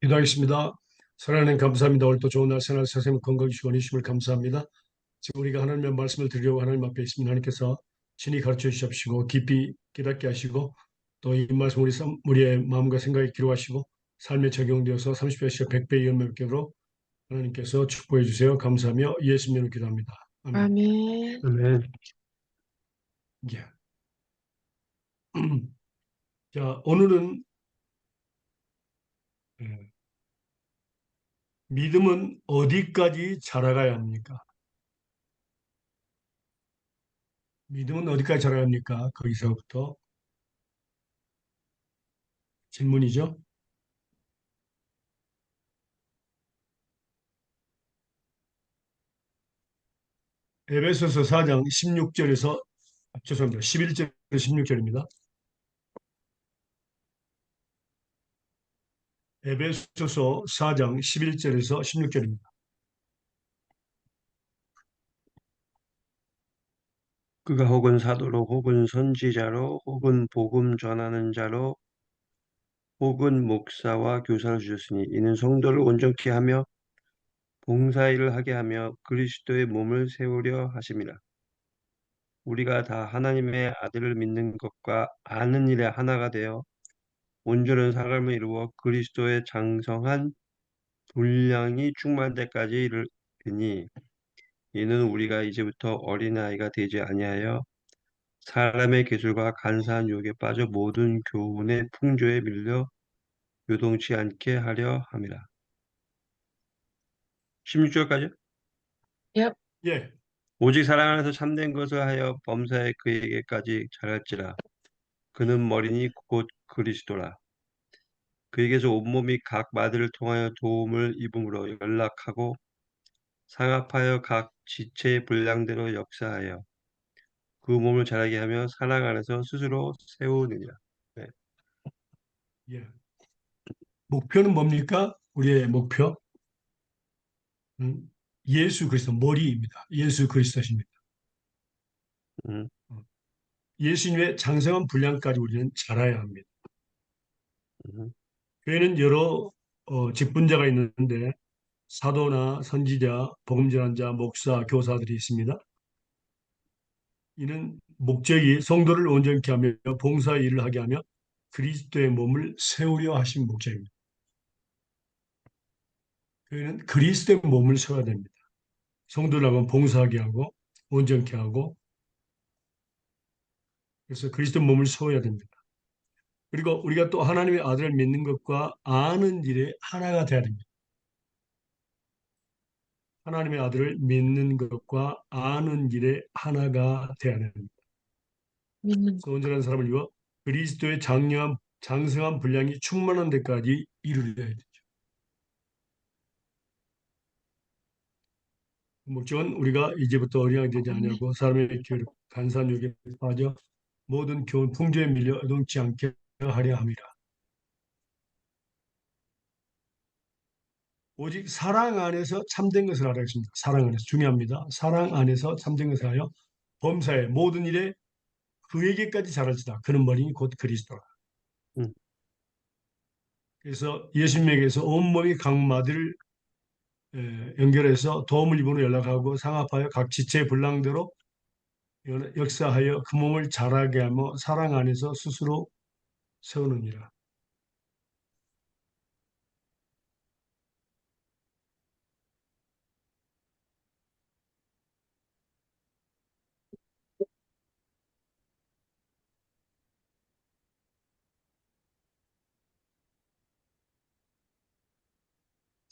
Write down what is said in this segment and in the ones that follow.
기도하겠습니다. 사랑하는 감사합니다. 오늘 또 좋은 날 새날 선생님 건강 주시고 주심을 감사합니다. 지금 우리가 하나님의 말씀을 드리려고 하나님 앞에 있습니다. 하나님께서 친히 가르쳐 주시옵시고 깊이 깨닫게 하시고 또 이 말씀 우리의 마음과 생각에 기록하시고 삶에 적용되어서 30배, 10배, 100배 연매롭게로 하나님께서 축복해 주세요. 감사하며 예수님으로 기도합니다. 아멘. 아멘. 아멘. 예. 자, 오늘은 예, 믿음은 어디까지 자라가야 합니까? 믿음은 어디까지 자라야 합니까? 거기서부터 질문이죠. 에베소서 4장 16절에서 죄송합니다. 11절에서 16절입니다. 에베소서 4장 11절에서 16절입니다. 그가 혹은 사도로 혹은 선지자로 혹은 복음 전하는 자로 혹은 목사와 교사를 주셨으니 이는 성도를 온전케 하며 봉사일을 하게 하며 그리스도의 몸을 세우려 하심이라. 우리가 다 하나님의 아들을 믿는 것과 아는 일에 하나가 되어 온전한 사람을 이루어 그리스도의 장성한 분량이 충만할 때까지 이르니 이는 우리가 이제부터 어린아이가 되지 아니하여 사람의 기술과 간사한 유혹에 빠져 모든 교훈의 풍조에 밀려 요동치 않게 하려 함이라. 16절까지. 예. 예, 오직 사랑 안에서 참된 것을 하여 범사에 그에게까지 자랄지라. 그는 머리니 곧 그리스도라. 그에게서 온몸이 각 마디를 통하여 도움을 입음으로 연락하고 상합하여 각 지체의 분량대로 역사하여 그 몸을 자라게 하며 사랑 안에서 스스로 세우느니라. 네. 예. 목표는 뭡니까? 우리의 목표? 예수 그리스도 머리입니다. 예수 그리스도십니다. 음, 예수님의 장성한 분량까지 우리는 자라야 합니다. 음, 교회는 여러 직분자가 있는데 사도나 선지자, 복음전환자, 목사, 교사들이 있습니다. 이는 목적이 성도를 온전케 하며 봉사 일을 하게 하며 그리스도의 몸을 세우려 하신 목적입니다. 교회는 그리스도의 몸을 세워야 됩니다. 성도라면 봉사하게 하고 온전케 하고 그래서 그리스도의 몸을 세워야 됩니다. 그리고 우리가 또 하나님의 아들을 믿는 것과 아는 일에 하나가 돼야 됩니다. 하나님의 아들을 믿는 것과 아는 일에 하나가 돼야 됩니다. 믿는 그래서 온전한 사람을 이루어 그리스도의 장성한 분량이 충만한 데까지 이르려야 되죠. 목적은 우리가 이제부터 어린아이 되지 아멘. 아니하고 사람의 교육, 간사한 욕에 빠져 모든 교훈 풍조에 밀려 애동치 않게 하려 함이라. 오직 사랑 안에서 참된 것을 하라 했습니다. 사랑 안에서 중요합니다. 사랑 안에서 참된 것을 하여 범사의 모든 일에 그에게까지 자랄지다. 그는 머리니 곧 그리스도라. 음, 그래서 예수님에게서 온몸이 각 마디를 연결해서 도움을 입으로 연락하고 상합하여 각 지체의 분량대로 역사하여 그 몸을 자라게 하며 사랑 안에서 스스로 세우느니라.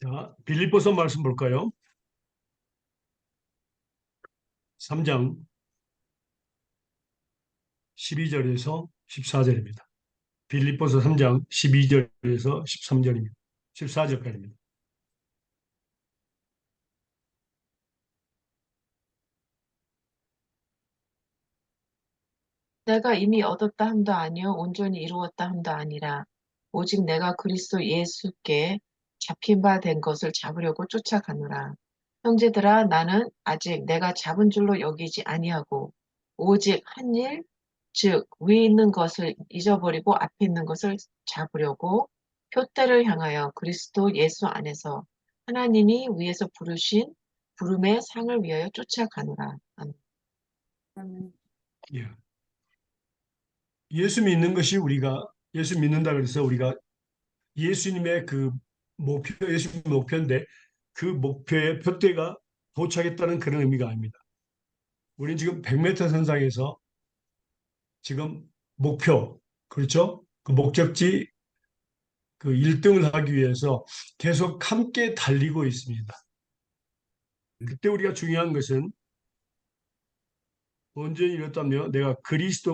자, 빌립보서 말씀 볼까요? 3장 12절에서 14절입니다. 빌립보서 3장 12절에서 13절입니다. 14절까지입니다. 내가 이미 얻었다 함도 아니요 온전히 이루었다 함도 아니라 오직 내가 그리스도 예수께 잡힌 바 된 것을 잡으려고 쫓아가노라. 형제들아 나는 아직 내가 잡은 줄로 여기지 아니하고 오직 한 일, 즉 위에 있는 것을 잊어버리고 앞에 있는 것을 잡으려고 표대를 향하여 그리스도 예수 안에서 하나님이 위에서 부르신 부름의 상을 위하여 쫓아가노라. 아멘. 아멘. 예. 예수 믿는 것이 우리가 예수 믿는다 그래서 우리가 예수님의 그 목표, 예수님 목표인데 그 목표의 표대가 도착했다는 그런 의미가 아닙니다. 우리는 지금 100m 선상에서 지금 목표, 그렇죠? 그 목적지 그 1등을 하기 위해서 계속 함께 달리고 있습니다. 그때 우리가 중요한 것은 온전히 이렇다면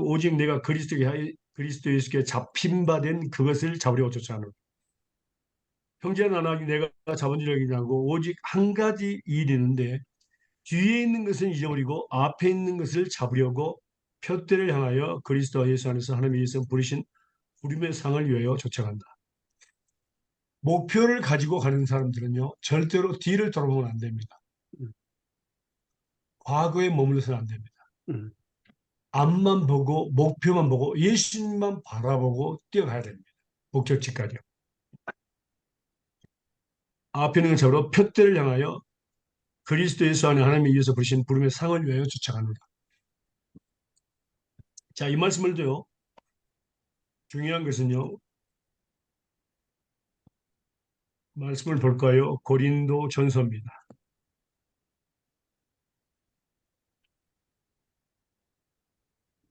오직 내가 그리스도 예수께 잡힌 바 된 그것을 잡으려고 쫓아가는 형제 나누기 내가 잡은 줄 알기냐고 오직 한 가지 일이 있는데 뒤에 있는 것은 잊어버리고 앞에 있는 것을 잡으려고 표대를 향하여 그리스도 예수 안에서 하나님의 예수 부르신 부름의 상을 위하여 쫓아간다. 목표를 가지고 가는 사람들은요 절대로 뒤를 돌아보면 안 됩니다. 음, 과거에 머물러서는 안 됩니다. 음, 앞만 보고 목표만 보고 예수님만 바라보고 뛰어가야 됩니다. 목적지까지요. 앞에 있는 것으로 표대를 향하여 그리스도 예수 안에 하나님의 이에서 부르신 부름의 상을 위하여 쫓아갑니다. 자, 이 말씀을도요. 중요한 것은요. 말씀을 볼까요? 고린도 전서입니다.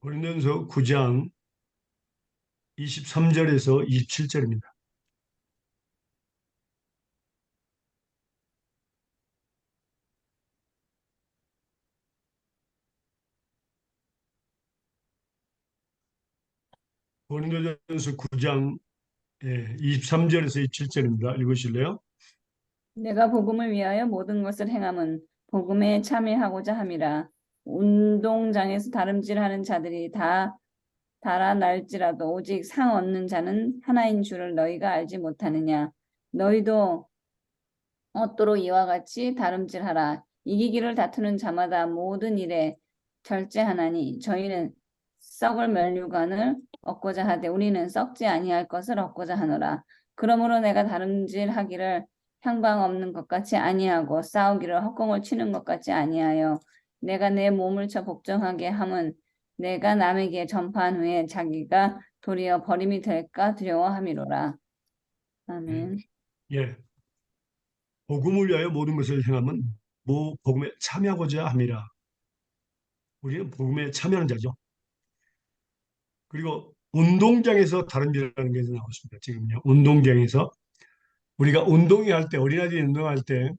고린도전서 9장 23절에서 27절입니다. 고린도전서 9장 23절에서 27절입니다. 읽으실래요? 내가 복음을 위하여 모든 것을 행함은 복음에 참여하고자 함이라. 운동장에서 다름질하는 자들이 다 달아날지라도 오직 상 얻는 자는 하나인 줄을 너희가 알지 못하느냐. 너희도 얻도록 이와 같이 다름질하라. 이기기를 다투는 자마다 모든 일에 절제하나니 저희는 썩을 면류관을 얻고자 하되 우리는 썩지 아니할 것을 얻고자 하노라. 그러므로 내가 다름질하기를 향방 없는 것 같이 아니하고 싸우기를 헛공을 치는 것 같이 아니하여 내가 내 몸을 쳐 복종하게 함은 내가 남에게 전파한 후에 자기가 도리어 버림이 될까 두려워함이로라. 아멘. 예. 복음을 위하여 모든 것을 행하면 복음에 참여하고자 함이라. 우리는 복음에 참여하는 자죠. 그리고 운동장에서 다름질하는 게 나왔습니다. 지금요. 운동장에서 우리가 운동회 할 때 어린아이들이 운동할 때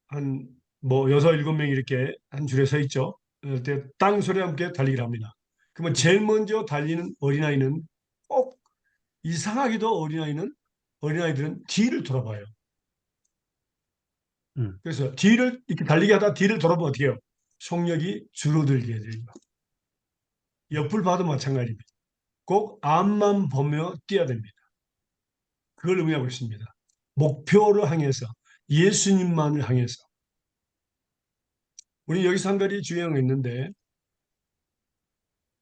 한 뭐 여섯 일곱 명이 이렇게 한 줄에 서 있죠. 그럴 때 땅소리와 함께 달리기를 합니다. 그러면 제일 먼저 달리는 어린아이는 꼭 이상하게도 어린아이들은 뒤를 돌아봐요. 음, 그래서 뒤를 이렇게 달리기 하다 뒤를 돌아보면 어떻게 해요? 속력이 줄어들게 돼요. 옆을 봐도 마찬가지입니다. 꼭 앞만 보며 뛰어야 됩니다. 그걸 의미하고 있습니다. 목표를 향해서 예수님만을 향해서 우리 여기서 한 가지 중요한 거 있는데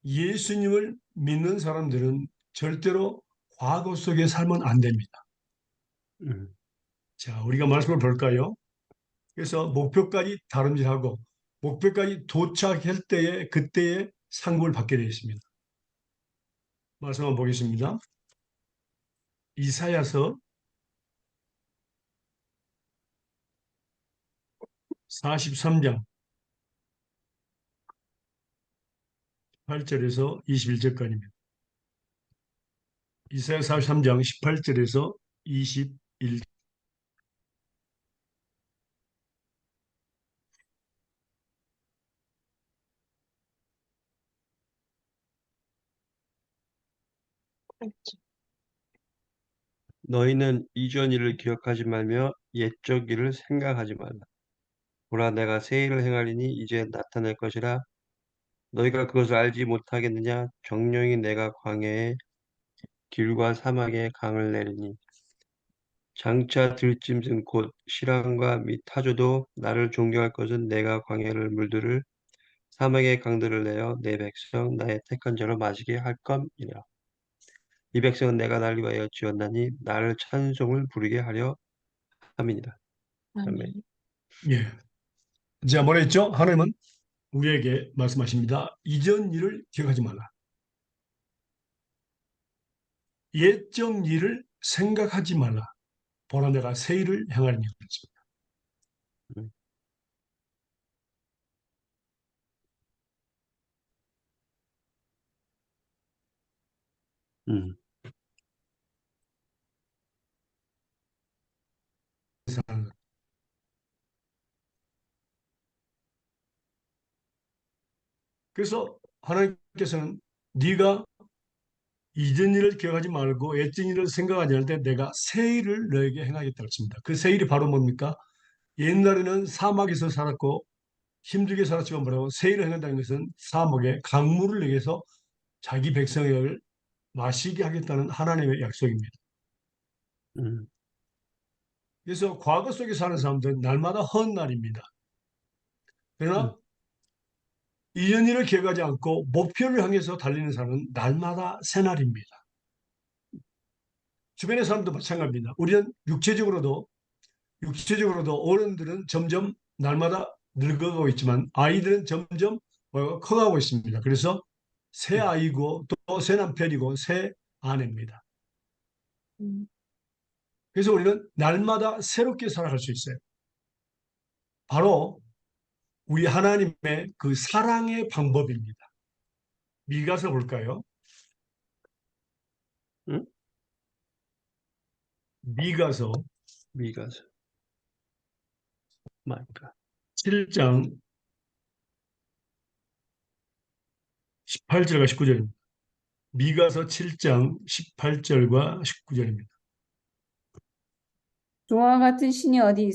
예수님을 믿는 사람들은 절대로 과거 속에 살면 안 됩니다. 음, 자, 우리가 말씀을 볼까요? 그래서 목표까지 다름질하고 목표까지 도착할 때에 그때의 상급을 받게 되어 있습니다. 말씀 한번 보겠습니다. 이사야서 43장 18절에서 21절까지입니다. 이사야 43장 18절에서 21절. 너희는 이전 일을 기억하지 말며 옛적 일을 생각하지 말라. 보라, 내가 새 일을 행하리니 이제 나타날 것이라. 너희가 그것을 알지 못하겠느냐? 정령이 내가 광야에 길과 사막에 강을 내리니 장차 들짐승 곧 실랑과 및 타조도 나를 존경할 것은 내가 광야를 물들을 사막의 강들을 내어 내 백성 나의 택한 자로 마시게 할 것이니라. 이 백성은 내가 날 위하여 지었나니 나를 찬송을 부르게 하려 함이니라. 아멘. 아멘. 예. 자, 뭐라 했죠? 하나님은 우리에게 말씀하십니다. 이전 일을 기억하지 말라. 옛적 일을 생각하지 말라. 보라 내가 새 일을 행하리니 그랬습니다. 음, 음, 그래서 하나님께서는 네가 이전 일을 기억하지 말고 옛적 일을 생각하지 않을 때 내가 새 일을 너에게 행하겠다고 했습니다. 그 새 일이 바로 뭡니까? 옛날에는 사막에서 살았고 힘들게 살았지만 뭐라고 새 일을 행한다는 것은 사막에 강물을 내게서 자기 백성을 마시게 하겠다는 하나님의 약속입니다. 음, 그래서 과거 속에 사는 사람들은 날마다 헛날입니다. 음, 그러나 이전 일을 기억하지 않고 목표를 향해서 달리는 사람은 날마다 새날입니다. 주변의 사람도 마찬가지입니다. 우리는 육체적으로도 어른들은 점점 날마다 늙어가고 있지만 아이들은 점점 커가고 있습니다. 그래서 새 음, 아이고 또 새 남편이고 새 아내입니다. 음, 그래서 우리는 날마다 새롭게 살아갈 수 있어요. 바로 우리 하나님의 그 사랑의 방법입니다. 미가서 볼까요? 음? 미가서 미가서. 마이가. 7장 18절과 19절입니다. 미가서 7장 18절과 19절입니다. 주와 같은 신이 어디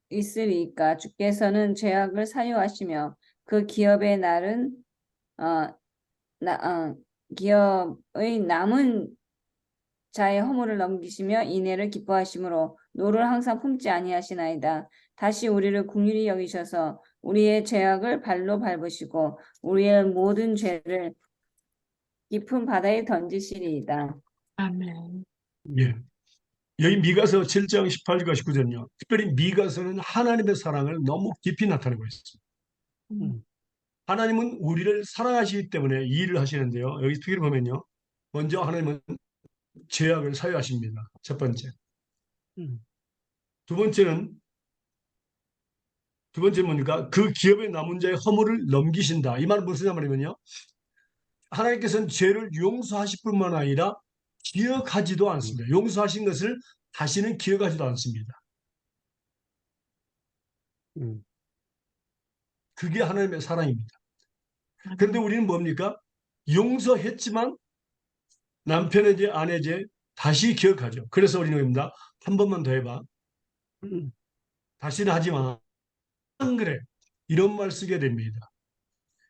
있으리까? 주께서는 죄악을 사유하시며 그 기업의 날은 어, 기업의 남은 자의 허물을 넘기시며 인애를 기뻐하심으로 노를 항상 품지 아니하시나이다. 다시 우리를 긍휼히 여기셔서 우리의 죄악을 발로 밟으시고 우리의 모든 죄를 깊은 바다에 던지시리이다. 아멘. 예. 여기 미가서 7장 18절과 19절은요. 특별히 미가서는 하나님의 사랑을 너무 깊이 나타내고 있습니다. 음, 음, 하나님은 우리를 사랑하시기 때문에 이 일을 하시는데요. 여기 특별히 보면요. 먼저 하나님은 죄악을 사유하십니다. 첫 번째. 음, 두 번째는 뭡니까? 그 기업에 남은 자의 허물을 넘기신다. 이 말은 무슨 말이면요. 하나님께서는 죄를 용서하실 뿐만 아니라 기억하지도 음, 않습니다. 용서하신 것을 다시는 기억하지도 않습니다. 음, 그게 하나님의 사랑입니다. 그런데 아멘. 우리는 뭡니까? 용서했지만 남편의 죄, 아내 죄 다시 기억하죠. 그래서 우리는 뭡니다? 한 번만 더 해봐. 음, 다시는 하지 마. 안 그래. 이런 말 쓰게 됩니다.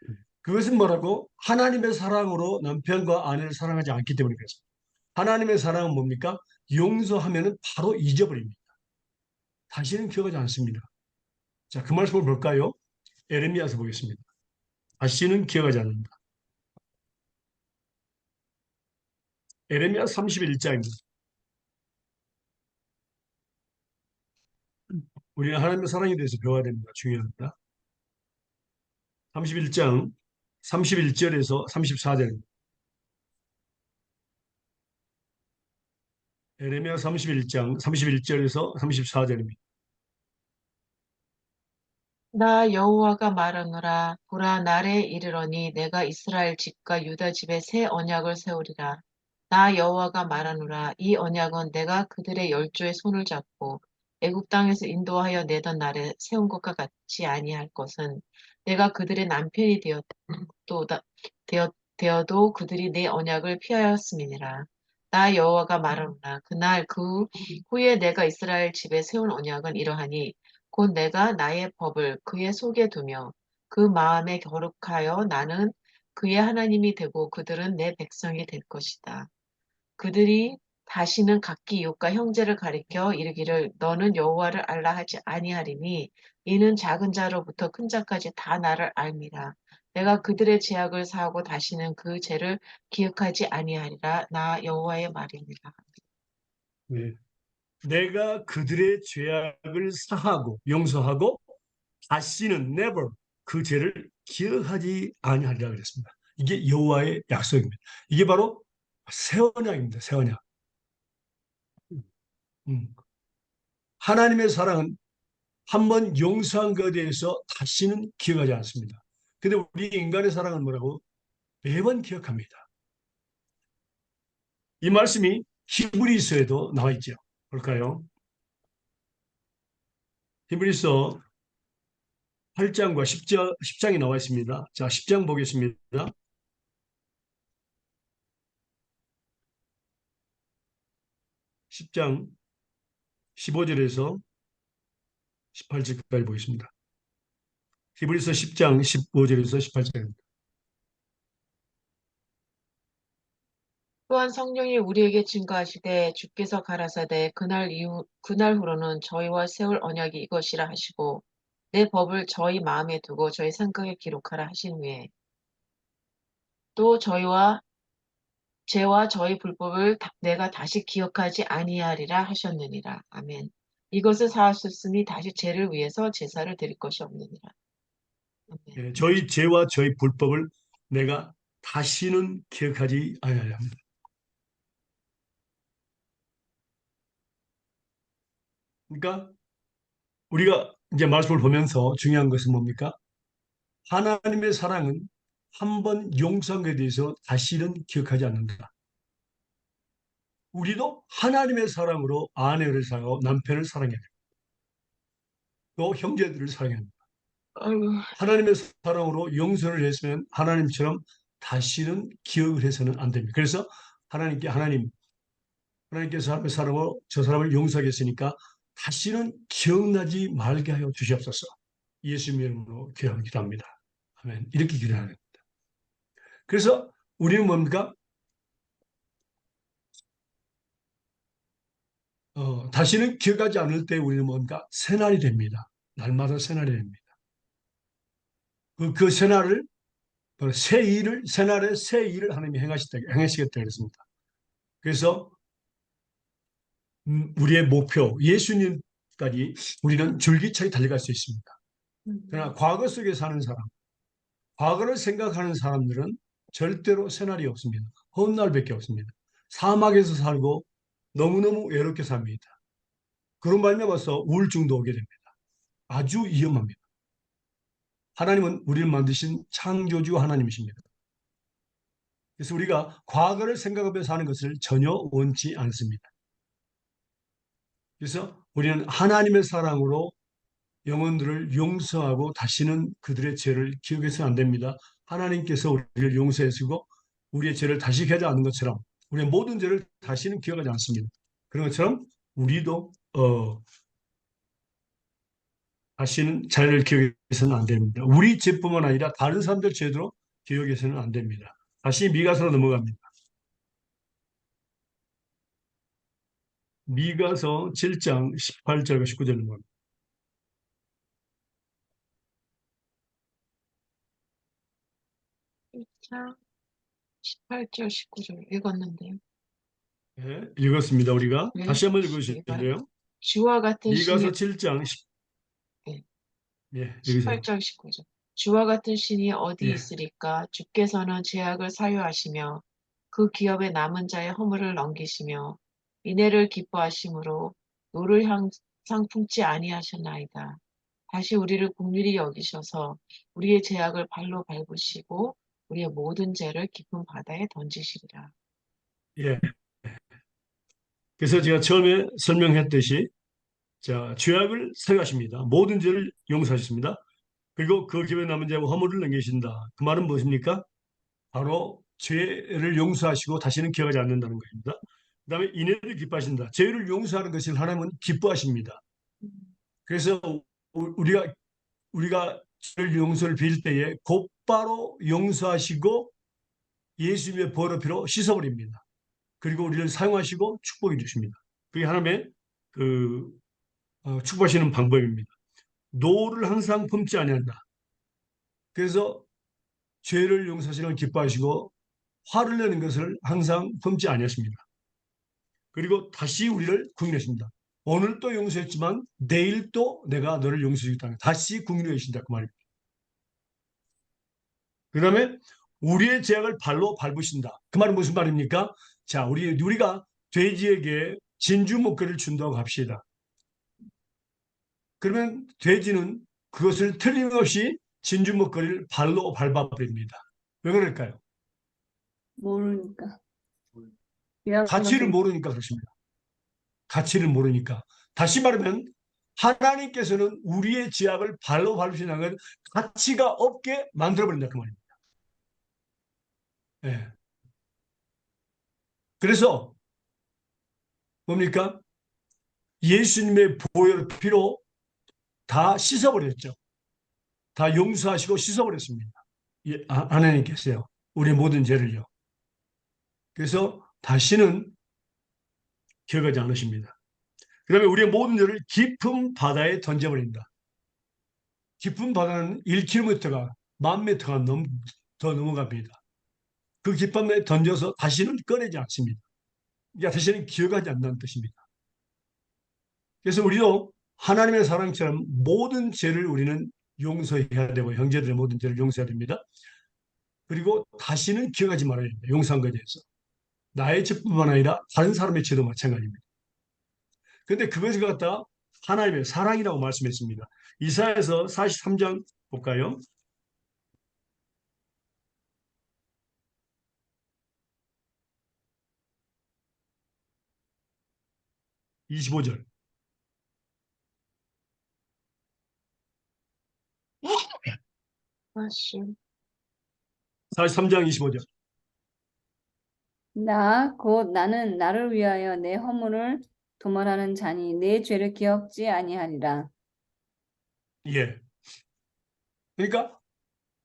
음, 그것은 뭐라고? 하나님의 사랑으로 남편과 아내를 사랑하지 않기 때문에 그렇습니다. 하나님의 사랑은 뭡니까? 용서하면 바로 잊어버립니다. 다시는 기억하지 않습니다. 자, 그 말씀을 볼까요? 에레미야서 보겠습니다. 다시는 기억하지 않는다. 에레미야 31장입니다. 우리는 하나님의 사랑에 대해서 배워야 됩니다. 중요합니다. 31장 31절에서 34절입니다. 에레미야 31장 31절에서 34절입니다. 나 여호와가 말하노라. 보라, 날에 이르러니 내가 이스라엘 집과 유다 집에 새 언약을 세우리라. 나 여호와가 말하노라. 이 언약은 내가 그들의 열조의 손을 잡고 애굽 땅에서 인도하여 내던 날에 세운 것과 같이 아니할 것은 내가 그들의 남편이 되어도 그들이 내 언약을 피하였음이니라. 나 여호와가 말하노라. 그날 그 후에 내가 이스라엘 집에 세운 언약은 이러하니 곧 내가 나의 법을 그의 속에 두며 그 마음에 거룩하여 나는 그의 하나님이 되고 그들은 내 백성이 될 것이다. 그들이 다시는 각기 이웃과 형제를 가리켜 이르기를 너는 여호와를 알라 하지 아니하리니 이는 작은 자로부터 큰 자까지 다 나를 알미라. 내가 그들의 죄악을 사하고 다시는 그 죄를 기억하지 아니하리라. 나 여호와의 말입니다. 네. 내가 그들의 죄악을 사하고 용서하고 다시는 never 그 죄를 기억하지 아니하리라 그랬습니다. 이게 여호와의 약속입니다. 이게 바로 새 언약입니다. 새 언약. 음. 하나님의 사랑은 한 번 용서한 것에 대해서 다시는 기억하지 않습니다. 근데 우리 인간의 사랑은 뭐라고? 매번 기억합니다. 이 말씀이 히브리서에도 나와 있죠. 볼까요? 히브리서 8장과 10장이 나와 있습니다. 자, 10장 보겠습니다. 10장 15절에서 18절까지 보겠습니다. 히브리서 10장 15절에서 18절입니다. 또한 성령이 우리에게 증거하시되 주께서 가라사대 그날 후로는 저희와 세울 언약이 이것이라 하시고 내 법을 저희 마음에 두고 저희 생각에 기록하라 하신 후에 또 저희와 죄와 저희 불법을 내가 다시 기억하지 아니하리라 하셨느니라. 아멘. 이것을 사하셨으니 다시 죄를 위해서 제사를 드릴 것이 없느니라. 아멘. 예, 저희 죄와 저희 불법을 내가 다시는 기억하지 아니하려 합니다. 그러니까 우리가 이제 말씀을 보면서 중요한 것은 뭡니까? 하나님의 사랑은 한 번 용서한 것에 대해서 다시는 기억하지 않는다. 우리도 하나님의 사랑으로 아내를 사랑하고 남편을 사랑해야 됩니다. 또 형제들을 사랑해야 됩니다. 아이고, 하나님의 사랑으로 용서를 했으면 하나님처럼 다시는 기억을 해서는 안 됩니다. 그래서 하나님께서 하나님의 사랑으로 저 사람을 용서하겠으니까 다시는 기억나지 말게 하여 주시옵소서. 예수님의 이름으로 기도합니다. 아멘. 이렇게 기도하는 겁니다. 그래서 우리는 뭡니까? 다시는 기억하지 않을 때 우리는 뭡니까? 새날이 됩니다. 날마다 새날이 됩니다. 그 새날을 새날에 새 일을 하나님이 행하시겠다 그랬습니다. 그래서 우리의 목표 예수님까지 우리는 줄기차게 달려갈 수 있습니다. 그러나 과거 속에 사는 사람, 과거를 생각하는 사람들은 절대로 새날이 없습니다. 헛날밖에 없습니다. 사막에서 살고 너무너무 외롭게 삽니다. 그런 말미암아서 우울증도 오게 됩니다. 아주 위험합니다. 하나님은 우리를 만드신 창조주 하나님이십니다. 그래서 우리가 과거를 생각하며 사는 것을 전혀 원치 않습니다. 그래서 우리는 하나님의 사랑으로 영혼들을 용서하고 다시는 그들의 죄를 기억해서는 안 됩니다. 하나님께서 우리를 용서해주고 우리의 죄를 다시 기억하지 않는 것처럼 우리의 모든 죄를 다시는 기억하지 않습니다. 그런 것처럼 우리도 다시는 자를 기억해서는 안 됩니다. 우리 죄뿐만 아니라 다른 사람들 죄도 기억해서는 안 됩니다. 다시 미가서로 넘어갑니다. 미가서 7장 18절과 19절 넘어갑니다. 1장 18절, 19절 읽었는데요. 네, 읽었습니다. 우리가 네, 다시 한번 읽으실래요? 주와 같은 미가서 신이 7장 네, 예, 읽으세요. 18절, 19절. 주와 같은 신이 어디 예, 있으리까? 주께서는 죄악을 사유하시며 그 기업의 남은 자의 허물을 넘기시며 인애를 기뻐하심으로 노를 항상 품지 아니하셨나이다. 다시 우리를 긍휼히 여기셔서 우리의 죄악을 발로 밟으시고 우리의 모든 죄를 깊은 바다에 던지시리라. 예. 그래서 제가 처음에 설명했듯이 자, 죄악을 사유하십니다. 모든 죄를 용서하셨습니다. 그리고 그 기업에 남은 자와 허물을 넘기신다. 그 말은 무엇입니까? 바로 죄를 용서하시고 다시는 기억하지 않는다는 것입니다. 그 다음에 인애를 기뻐하신다. 죄를 용서하는 것을 하나님은 기뻐하십니다. 그래서 우리가 죄를 용서를 빌 때에 곧바로 용서하시고 예수님의 보혈의 피로 씻어버립니다. 그리고 우리를 사용하시고 축복해 주십니다. 그게 하나님의 그 축복하시는 방법입니다. 노를 항상 품지 아니한다. 그래서 죄를 용서하시는 걸 기뻐하시고 화를 내는 것을 항상 품지 아니하십니다. 그리고 다시 우리를 국인하십니다. 오늘 또 용서했지만 내일 또 내가 너를 용서해주겠다. 다시 국인해 주신다 그 말입니다. 그 다음에 우리의 죄악을 발로 밟으신다. 그 말은 무슨 말입니까? 자, 우리가 돼지에게 진주 목걸이를 준다고 합시다. 그러면 돼지는 그것을 틀림없이 진주 목걸이를 발로 밟아버립니다. 왜 그럴까요? 모르니까. 그냥 가치를 모르니까 그렇습니다. 가치를 모르니까. 다시 말하면 하나님께서는 우리의 죄악을 발로 밟으신다는 건 가치가 없게 만들어버린다 그 말입니다. 예. 그래서 뭡니까? 예수님의 보혈 피로 다 씻어버렸죠. 다 용서하시고 씻어버렸습니다. 예, 하나님께서요. 우리의 모든 죄를요. 그래서 다시는 기억하지 않으십니다. 그 다음에 우리의 모든 죄를 깊은 바다에 던져버린다. 깊은 바다는 1km가 10,000m가 더 넘어갑니다. 그 깊은 바다에 던져서 다시는 꺼내지 않습니다. 그러니까 다시는 기억하지 않는다는 뜻입니다. 그래서 우리도 하나님의 사랑처럼 모든 죄를 우리는 용서해야 되고 형제들의 모든 죄를 용서해야 됩니다. 그리고 다시는 기억하지 말아야 됩니다. 용서한 것에 대해서. 나의 죄뿐만 아니라 다른 사람의 죄도 마찬가지입니다. 그런데 그것을 갖다가 하나님의 사랑이라고 말씀했습니다. 이사야서 43장 볼까요? 25절. 43장 25절. 곧 나는 나를 위하여 내 허물을 도말하는 자니 내 죄를 기억지 아니하리라. 예. 그러니까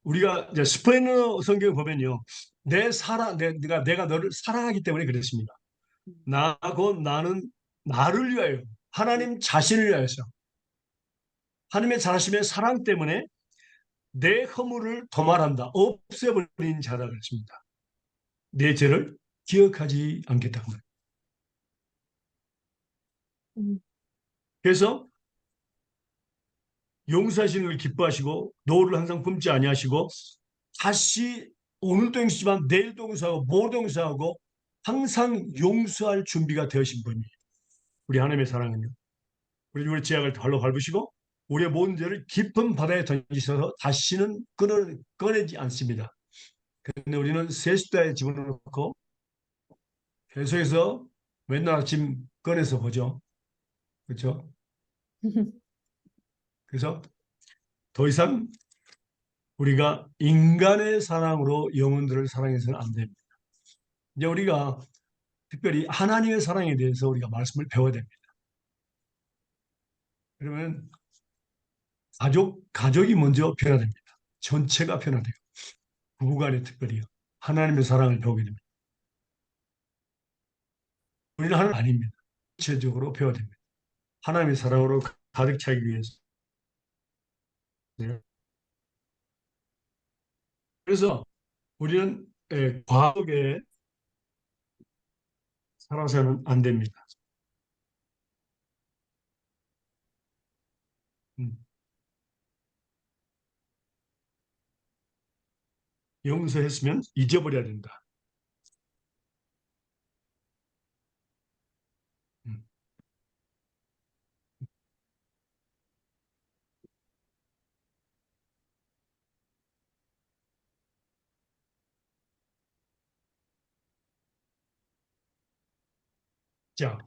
우리가 이제 스페인어 성경을 보면요. 내가 너를 사랑하기 때문에 그랬습니다. 곧 나는 나를 위하여 하나님 자신을 위하여서 하나님의 자신의 사랑 때문에 내 허물을 도말한다. 없애버린 자다 그랬습니다. 내 죄를 기억하지 않겠다고 말입니다. 그래서 용서하시는 걸 기뻐하시고 노를 항상 품지 아니하시고 다시 오늘도 용서지만 내일도 용서하고 모레도 용서하고 항상 용서할 준비가 되어신 분이에요. 우리 하나님의 사랑은요. 우리 죄악을 발로 밟으시고 우리의 모든 죄를 깊은 바다에 던지셔서 다시는 꺼내지 않습니다. 그런데 우리는 세숫대에 집어넣고 계속해서 맨날 아침 꺼내서 보죠. 그렇죠? 그래서 더 이상 우리가 인간의 사랑으로 영혼들을 사랑해서는 안 됩니다. 이제 우리가 특별히 하나님의 사랑에 대해서 우리가 말씀을 배워야 됩니다. 그러면 가족이 먼저 변화됩니다. 전체가 변화돼요. 부부간에 특별히요. 하나님의 사랑을 배우게 됩니다. 우리는 하나님 아닙니다. 전체적으로 배워야 됩니다. 하나님의 사랑으로 가득 차기 위해서. 그래서 우리는 과거에 살아서는 안 됩니다. 용서했으면 잊어버려야 된다. 자,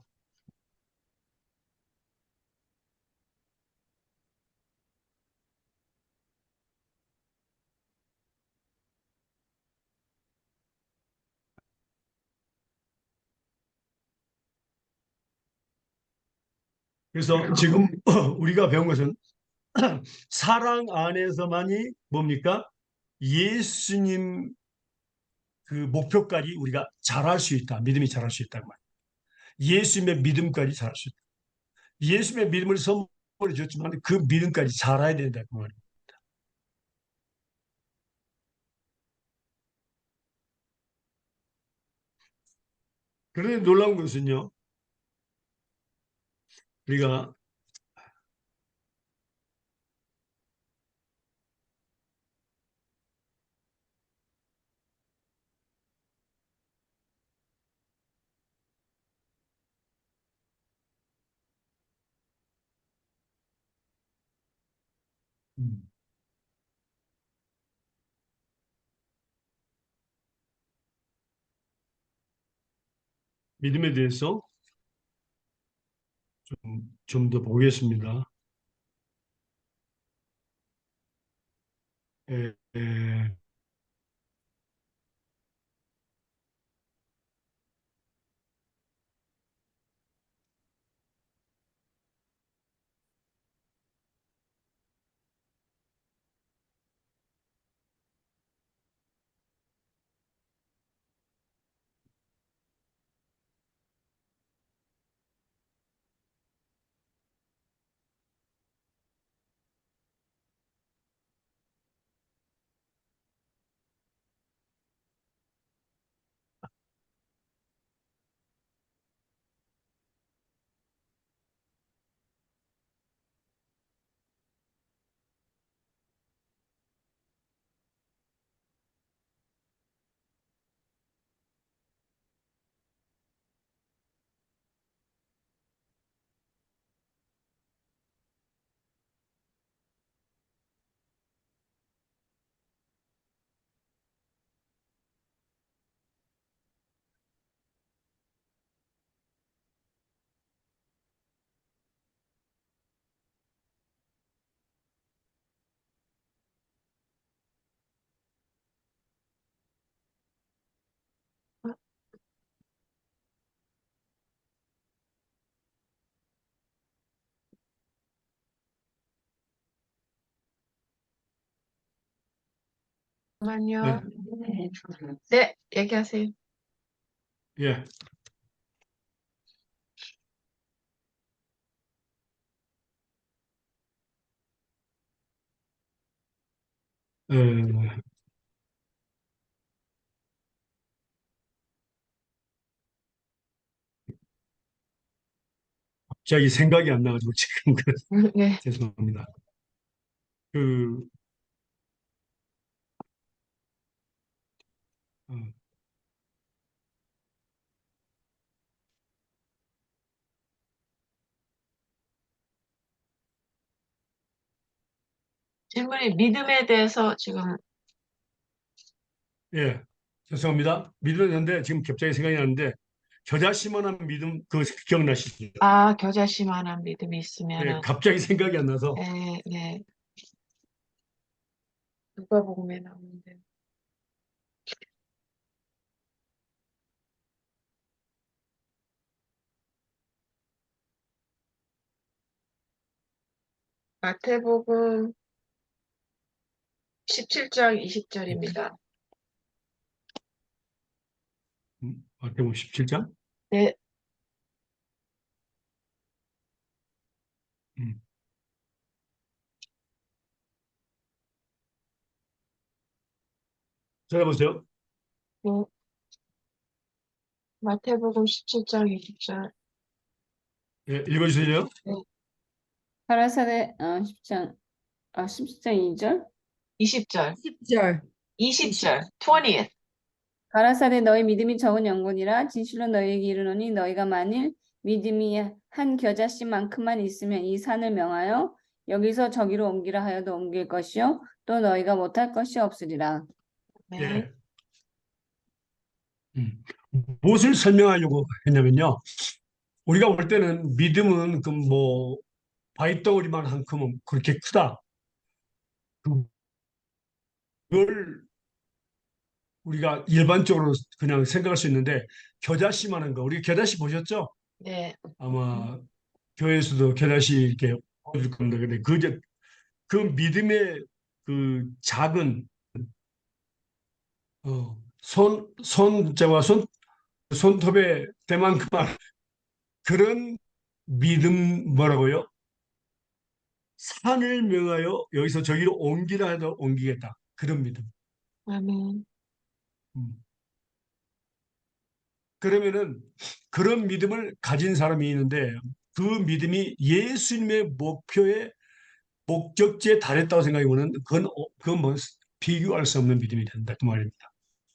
그래서 지금 우리가 배운 것은 사랑 안에서만이 뭡니까? 예수님 그 목표까지 우리가 잘할 수 있다. 믿음이 잘할 수 있다는 말이에요. 예수님의 믿음까지 잘할 수 있다. 예수님의 믿음을 선물해 줬지만 그 믿음까지 잘해야 된다. 그 말이에요. 그런데 놀라운 것은요, 우리가 음, 믿음에 대해서 좀 더 보겠습니다. 에, 에, 잠깐만요. 네, 네, 얘기하세요. 예, 에, 갑자기 생각이 안 나가지고 지금 네. 죄송합니다. 그 어, 질문이 믿음에 대해서 지금, 예, 죄송합니다. 믿었는데 지금 갑자기 생각이 나는데 겨자씨만한 믿음 그 기억나시죠? 겨자씨만한 믿음이 예, 있으면은, 갑자기 생각이 안 나서 네, 네. 누가복음에 나오는데. 마태복음 17장 20절입니다. 마태복음 17장. 네, 음, 찾아보세요. 네. 마태복음 17장 20절. 예, 읽어주세요. 네. 가라사대 10장 17장 2절 20절. 10절. 20절. 20th. 가라사대 너희 믿음이 적은 영혼이라 진실로 너희에게 이르노니 너희가 만일 믿음이 한 겨자씨만큼만 있으면 이 산을 명하여 여기서 저기로 옮기라 하여도 옮길 것이요 또 너희가 못할 것이 없으리라. 네. 예. 음. 무엇을 설명하려고 했냐면요. 우리가 볼 때는 믿음은 그 뭐 바위덩어리만큼은 그렇게 크다. 그걸 우리가 일반적으로 그냥 생각할 수 있는데 겨자씨만한 거. 우리 겨자씨 보셨죠? 네. 아마 교회에서도 겨자씨 이렇게 보여줄 겁니다. 근데 그 믿음의 그 작은 손자와 손톱의 때만큼만 그런 믿음 뭐라고요? 산을 명하여 여기서 저기로 옮기라 해도 옮기겠다. 그런 믿음. 아멘. 음. 그러면은 그런 믿음을 가진 사람이 있는데 그 믿음이 예수님의 목표에 목적지에 달했다고 생각해보면 그건 뭐 비교할 수 없는 믿음이 된다 그 말입니다.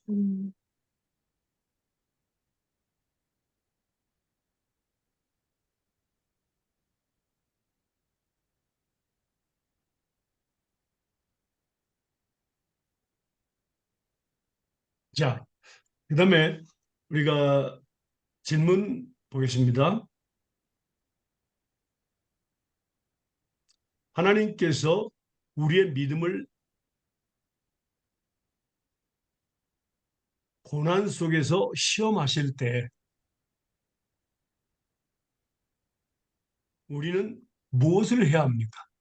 음, 자, 그다음에 우리가 질문 보겠습니다. 하나님께서 우리의 믿음을 고난 속에서 시험하실 때 우리는 무엇을 해야 합니까?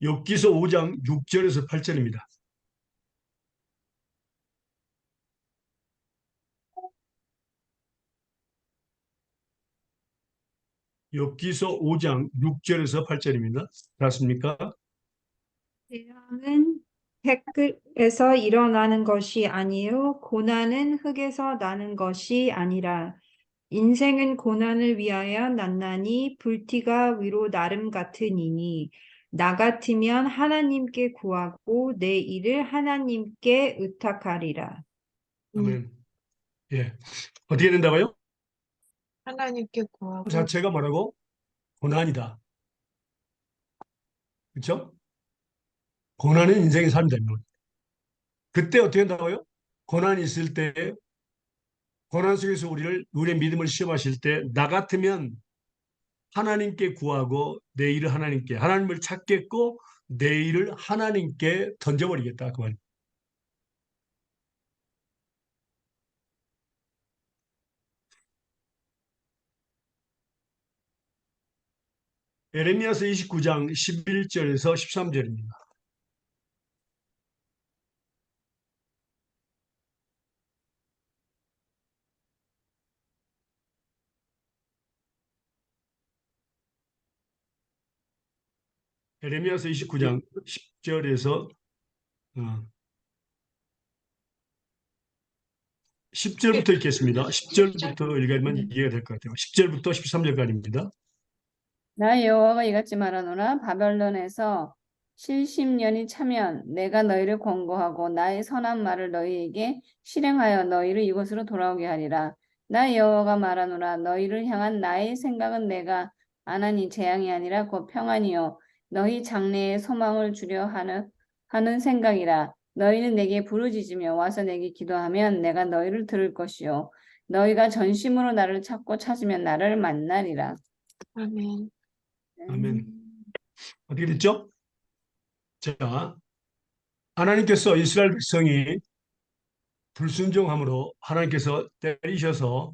욥기서 5장 6절에서 8절입니다. 욥기서 5장 6절에서 8절입니다. 맞습니까? 재앙은 흙에서 일어나는 것이 아니요 고난은 흙에서 나는 것이 아니라 인생은 고난을 위하여 났나니 불티가 위로 나름 같으니니 나 같으면 하나님께 구하고 내 일을 하나님께 의탁하리라. 아멘. 예. 어떻게 된다고요? 하나님께 구하고 자체가 뭐라고? 고난이다. 그렇죠? 고난은 인생의 삶이다. 그때 어떻게 한다고요? 고난이 있을 때, 고난 속에서 우리의 믿음을 시험하실 때, 나 같으면 하나님께 구하고 내 일을 하나님을 찾겠고 내 일을 하나님께 던져버리겠다. 그 말. 에레미야서 29장 11절에서 13절입니다. 에레미야서 29장 10절에서 10절부터 읽겠습니다. 10절부터 읽으면 이해가 될 것 같아요. 10절부터 13절까지입니다. 나 여호와가 이같이 말하노라. 바벨론에서 70년이 차면 내가 너희를 권고하고 나의 선한 말을 너희에게 실행하여 너희를 이곳으로 돌아오게 하리라. 나 여호와가 말하노라. 너희를 향한 나의 생각은 내가 안 하니 재앙이 아니라 곧 평안이요 너희 장래에 소망을 주려 하는 생각이라. 너희는 내게 부르짖으며 와서 내게 기도하면 내가 너희를 들을 것이요 너희가 전심으로 나를 찾고 찾으면 나를 만나리라. 아멘. 아멘. 어떻게 됐죠? 자, 하나님께서 이스라엘 백성이 불순종함으로 하나님께서 때리셔서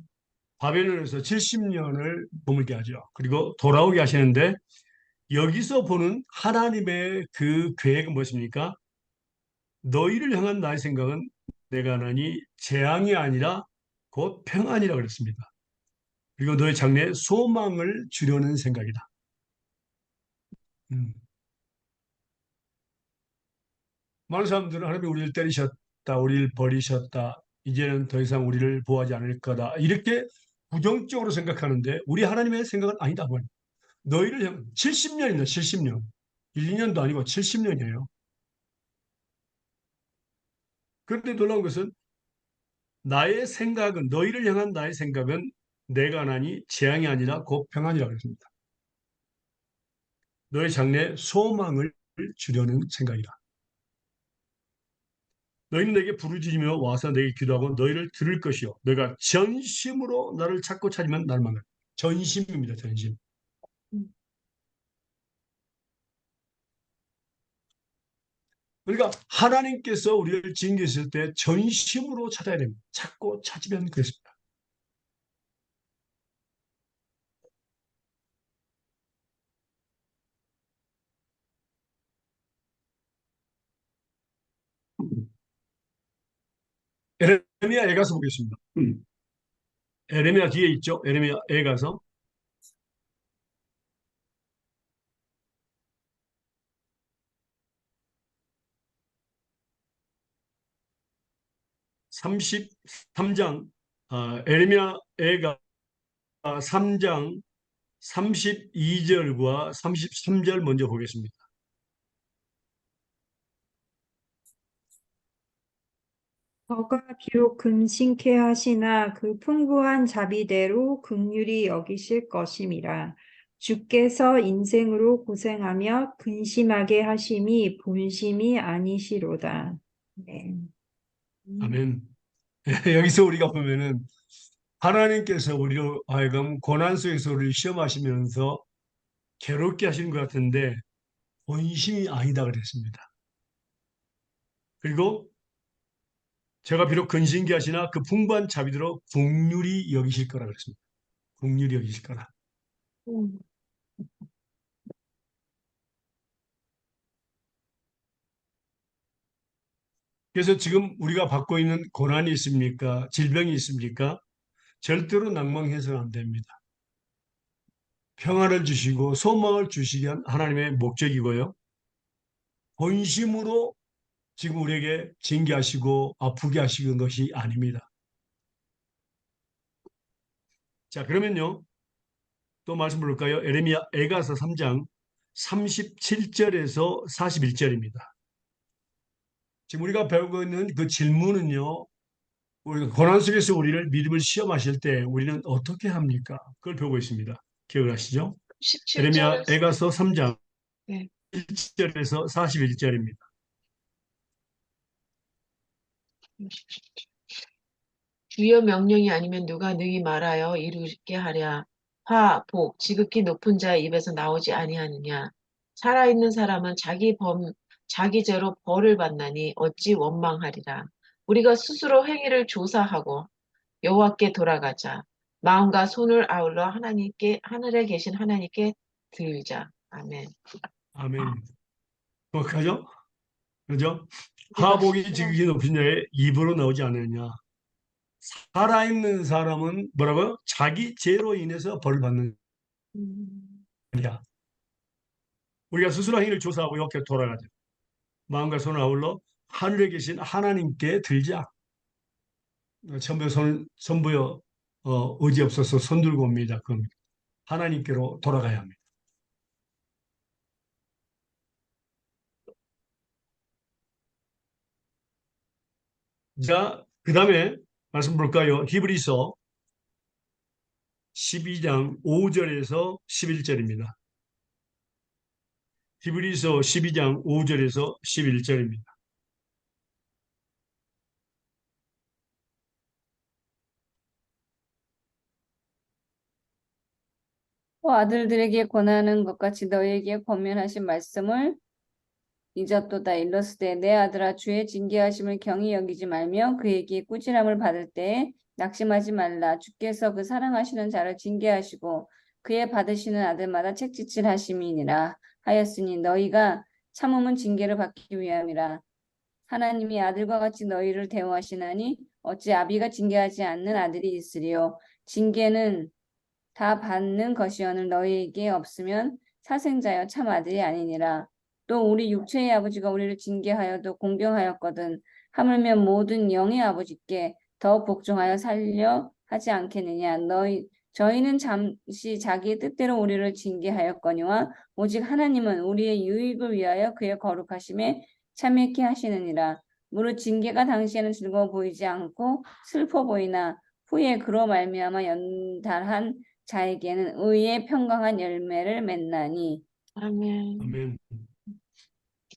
바벨론에서 70년을 머물게 하죠. 그리고 돌아오게 하시는데 여기서 보는 하나님의 그 계획은 무엇입니까? 너희를 향한 나의 생각은 내가 하나니 재앙이 아니라 곧 평안이라 그랬습니다. 그리고 너희 장래에 소망을 주려는 생각이다. 음. 많은 사람들은 하나님이 우리를 때리셨다, 우리를 버리셨다, 이제는 더 이상 우리를 보호하지 않을 거다. 이렇게 부정적으로 생각하는데 우리 하나님의 생각은 아니다. 너희를 향 70년이다, 70년. 1, 2년도 아니고 70년이에요. 그런데 놀라운 것은 너희를 향한 나의 생각은 내가 하나니 재앙이 아니라 곧 평안이라고 했습니다. 너의 장래에 소망을 주려는 생각이다. 너희는 내게 부르짖으며 와서 내게 기도하고 너희를 들을 것이요. 너희가 전심으로 나를 찾고 찾으면 나를 만날. 전심입니다. 전심. 음, 그러니까 하나님께서 우리를 징계했을 때 전심으로 찾아야 됩니다. 찾고 찾으면 그렇습니다. 에레미야에 가서 보겠습니다. 에레미야 뒤에 있죠. 에레미야에 가서 33장, 에레미야가 3장 32절과 33절 먼저 보겠습니다. 저가 비록 근심케 하시나 그 풍부한 자비대로 긍휼히 여기실 것임이라. 주께서 인생으로 고생하며 근심하게 하심이 본심이 아니시로다. 네. 아멘. 여기서 우리가 보면은 하나님께서 우리로 하여금 고난 속에서 우리를 시험하시면서 괴롭게 하시는 것 같은데 본심이 아니다 그랬습니다. 그리고 제가 비록 근심케 하시나 그 풍부한 자비대로 긍휼히 여기실 거라 그랬습니다. 긍휼히 여기실 거라. 음, 그래서 지금 우리가 받고 있는 고난이 있습니까? 질병이 있습니까? 절대로 낭망해서는 안 됩니다. 평안을 주시고 소망을 주시기 위한 하나님의 목적이고요. 본심으로 지금 우리에게 징계하시고 아프게 하시는 것이 아닙니다. 자, 그러면요. 또 말씀 볼까요? 에레미야 에가서 3장 37절에서 41절입니다. 지금 우리가 배우고 있는 그 질문은요. 우리가 고난 속에서 우리를 믿음을 시험하실 때 우리는 어떻게 합니까? 그걸 배우고 있습니다. 기억을 하시죠? 에레미야 17절에서 에가서 3장 네. 1절에서 41절입니다. 주여 명령이 아니면 누가 능히 말하여 이루게 하랴. 화, 복, 지극히 높은 자의 입에서 나오지 아니하느냐. 살아있는 사람은 자기 죄로 벌을 받나니 어찌 원망하리라. 우리가 스스로 행위를 조사하고 여호와께 돌아가자. 마음과 손을 아울러 하늘에 계신 하나님께 드리자. 아멘. 아멘. 정확하죠? 그죠? 우리가 화복이 스스로 지극히 높은 자의 입으로 나오지 않느냐. 살아있는 사람은 뭐라고요? 자기 죄로 인해서 벌을 받는 음, 거야. 우리가 스스로 행위를 조사하고 이렇게 돌아가죠. 마음과 손을 아울러 하늘에 계신 하나님께 들자. 전부여 의지 없어서 손 들고 옵니다. 그럼 하나님께로 돌아가야 합니다. 자, 그 다음에 말씀 볼까요? 히브리서 12장 5절에서 11절입니다. 히브리서 12장 5절에서 11절입니다. 또 아들들에게 권하는 것 같이 너희에게 권면하신 말씀을 잊었도다. 일러스되 내 아들아 주의 징계하심을 경히 여기지 말며 그에게 꾸지람을 받을 때에 낙심하지 말라. 주께서 그 사랑하시는 자를 징계하시고 그의 받으시는 아들마다 책짓질 하심이니라 하였으니 너희가 참음은 징계를 받기 위함이라. 하나님이 아들과 같이 너희를 대우하시나니 어찌 아비가 징계하지 않는 아들이 있으리요. 징계는 다 받는 것이오늘 너희에게 없으면 사생자여 참 아들이 아니니라. 또 우리 육체의 아버지가 우리를 징계하여도 공경하였거든 하물며 모든 영의 아버지께 더 복종하여 살려 하지 않겠느냐. 저희는 잠시 자기의 뜻대로 우리를 징계하였거니와 오직 하나님은 우리의 유익을 위하여 그의 거룩하심에 참여케 하시느니라. 무릇 징계가 당시에는 즐거워 보이지 않고 슬퍼 보이나 후에 그로 말미암아 연달한 자에게는 의의 평강한 열매를 맺나니. 아멘. 아멘.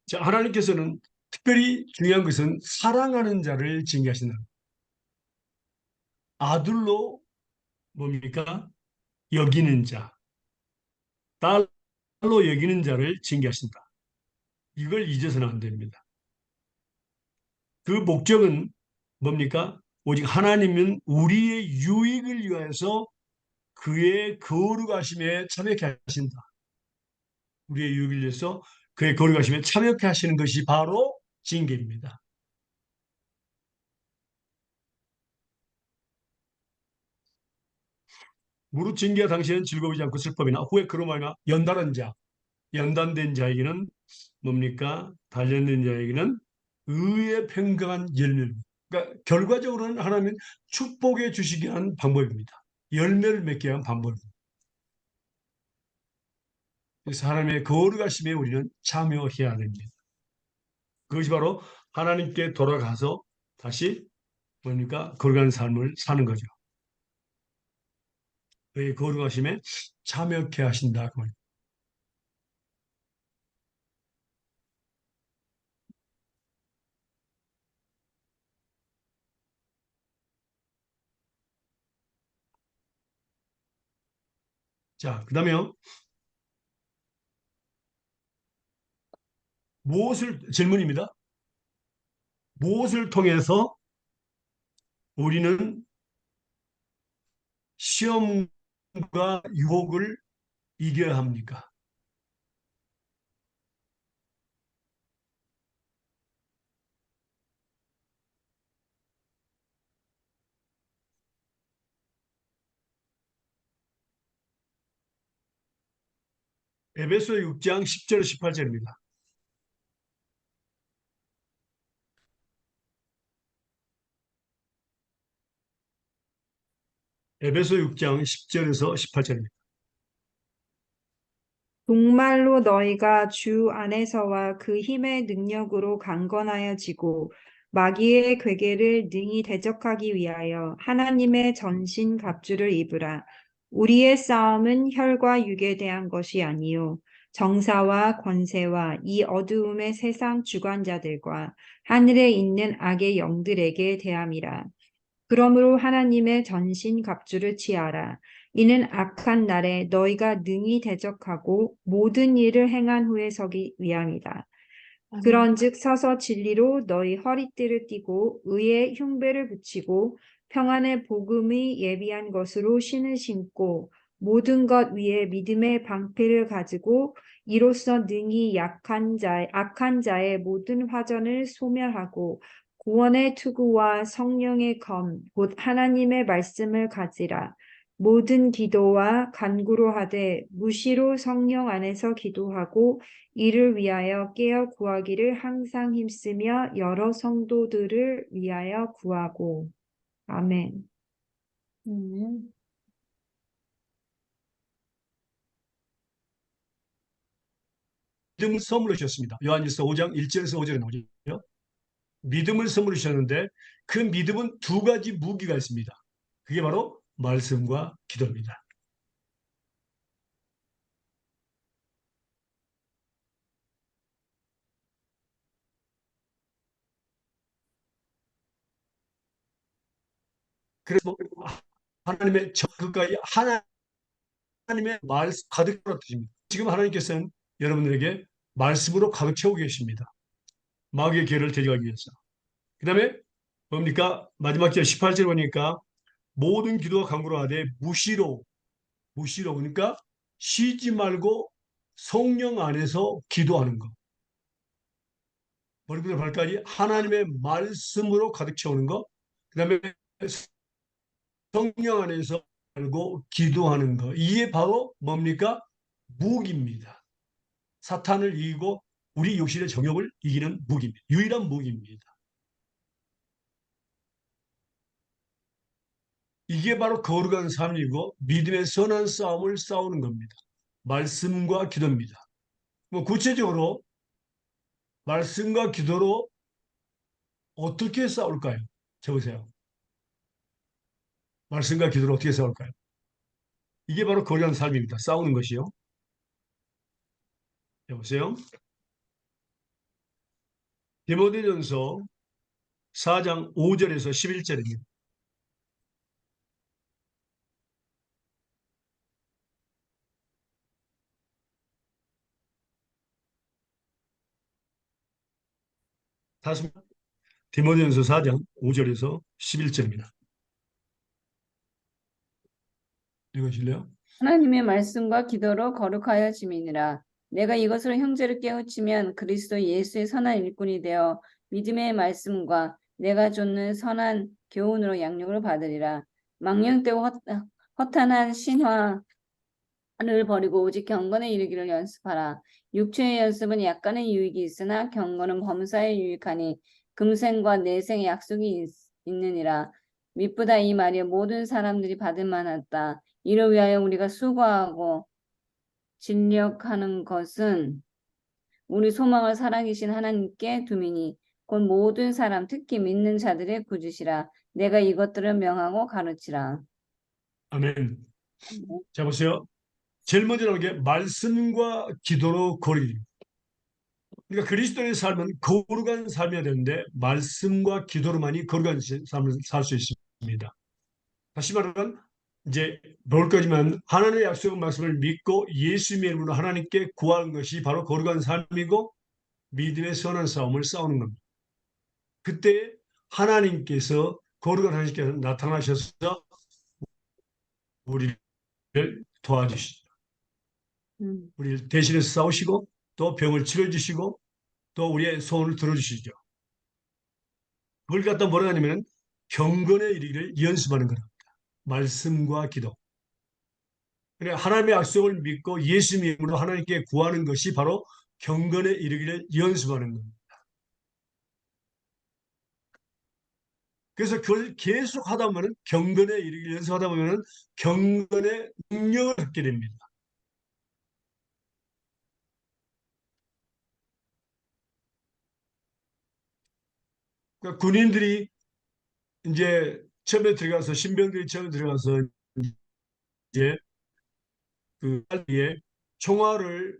자, 하나님께서는 특별히 중요한 것은 사랑하는 자를 징계하신다. 아들로 뭡니까? 여기는 자, 딸로 여기는 자를 징계하신다. 이걸 잊어서는 안 됩니다. 그 목적은 뭡니까? 오직 하나님은 우리의 유익을 위해서 그의 거룩하심에 참여케 하신다. 우리의 유익을 위해서 그의 거룩하심에 참여케 하시는 것이 바로 징계입니다. 무릇 징계가 당시에는 즐거우지 않고 슬픔이나 후에 그로 말미암아 연단한 자, 연단된 자에게는 뭡니까? 단련된 자에게는 의의 평강한 열매. 그러니까 그러니까 결과적으로는 하나님은 축복해 주시기 위한 방법입니다. 열매를 맺게 위한 방법입니다. 그래서 하나님의 거룩하심에 우리는 참여해야 됩니다. 그것이 바로 하나님께 돌아가서 다시 뭡니까? 거룩한 삶을 사는 거죠. 그의 거룩하심에 참여케 하신다. 그 말입니다. 자, 그 다음에요. 질문입니다. 무엇을 통해서 우리는 시험과 유혹을 이겨야 합니까? 에베소 6장 10절 18절입니다. 에베소 6장 10절에서 18절입니다. 정말로 너희가 주 안에서와 그 힘의 능력으로 강건하여지고 마귀의 괴계를 능히 대적하기 위하여 하나님의 전신 갑주를 입으라. 우리의 싸움은 혈과 육에 대한 것이 아니요 정사와 권세와 이 어두움의 세상 주관자들과 하늘에 있는 악의 영들에게 대함이라. 그러므로 하나님의 전신 갑주를 취하라. 이는 악한 날에 너희가 능히 대적하고 모든 일을 행한 후에 서기 위함이다. 그런즉 서서 진리로 너희 허리띠를 띠고 의의 흉배를 붙이고 평안의 복음이 예비한 것으로 신을 신고 모든 것 위에 믿음의 방패를 가지고 이로써 능히 악한 자의 모든 화전을 소멸하고 구원의 투구와 성령의 검, 곧 하나님의 말씀을 가지라. 모든 기도와 간구로 하되 무시로 성령 안에서 기도하고 이를 위하여 깨어 구하기를 항상 힘쓰며 여러 성도들을 위하여 구하고. 아멘. 믿음을 선물로 주셨습니다. 요한일서 5장 1절에서 5절에 나오죠. 믿음을 선물로 주셨는데 그 믿음은 두 가지 무기가 있습니다. 그게 바로 말씀과 기도입니다. 그래서 하나님의 적극까지 하나님의 말씀 가득 채워주십니다. 지금 하나님께서는 여러분들에게 말씀으로 가득 채우고 계십니다. 마귀의 괴를 대적하기 위해서. 그 다음에 뭡니까? 마지막 절 18절 보니까 모든 기도와 간구로 하되 무시로 그러니까 쉬지 말고 성령 안에서 기도하는 것. 머리부터 발까지 하나님의 말씀으로 가득 채우는 것. 그 다음에 성령 안에서 알고 기도하는 것. 이게 바로 뭡니까? 무기입니다. 사탄을 이기고 우리 육신의 정욕을 이기는 무기입니다. 유일한 무기입니다. 이게 바로 거룩한 삶이고 믿음의 선한 싸움을 싸우는 겁니다. 말씀과 기도입니다. 뭐 구체적으로 말씀과 기도로 어떻게 싸울까요? 적으세요. 말씀과 기도로 어떻게 싸울까요? 이게 바로 거룩한 삶입니다. 싸우는 것이요. 여보세요? 디모데전서 4장 5절에서 11절입니다. 다시 디모데전서 4장 5절에서 11절입니다. 읽으실래요? 하나님의 말씀과 기도로 거룩하여 지미니라. 내가 이것으로 형제를 깨우치면 그리스도 예수의 선한 일꾼이 되어 믿음의 말씀과 내가 쫓는 선한 교훈으로 양육을 받으리라. 망령되고 허탄한 신화를 버리고 오직 경건에 이르기를 연습하라. 육체의 연습은 약간의 유익이 있으나 경건은 범사에 유익하니 금생과 내생의 약속이 있느니라. 미쁘다 이 말이 모든 사람들이 받을 만하다. 이를 위하여 우리가 수고하고 진력하는 것은 우리 소망을 살아계신 하나님께 두미니 곧 모든 사람 특히 믿는 자들의 구주시라. 내가 이것들을 명하고 가르치라. 아멘. 자, 보세요. 제일 먼저 나오는 게 말씀과 기도로 거리. 그러니까 그리스도의 삶은 거룩한 삶이어야 되는데 말씀과 기도로만이 거룩한 삶을 살 수 있습니다. 다시 말하면 이제 볼 거지만 하나님의 약속의 말씀을 믿고 예수님의 이름으로 하나님께 구하는 것이 바로 거룩한 삶이고 믿음의 선한 싸움을 싸우는 겁니다. 그때 하나님께서 거룩한 하나님께서 나타나셔서 우리를 도와주시죠. 우리를 대신해서 싸우시고 또 병을 치료해주시고 또 우리의 소원을 들어주시죠. 그걸 갖다 뭐라 하냐면 경건에 이르기를 연습하는 거랍니다. 말씀과 기도. 그래 하나님의 약속을 믿고 예수님의 이름으로 하나님께 구하는 것이 바로 경건에 이르기를 연습하는 겁니다. 그래서 그걸 계속 하다 보면 경건에 이르기를 연습하다 보면 경건의 능력을 갖게 됩니다. 그러니까 군인들이 이제 처음에 들어가서 신병들이 처음에 들어가서 이제 그 위에 총알을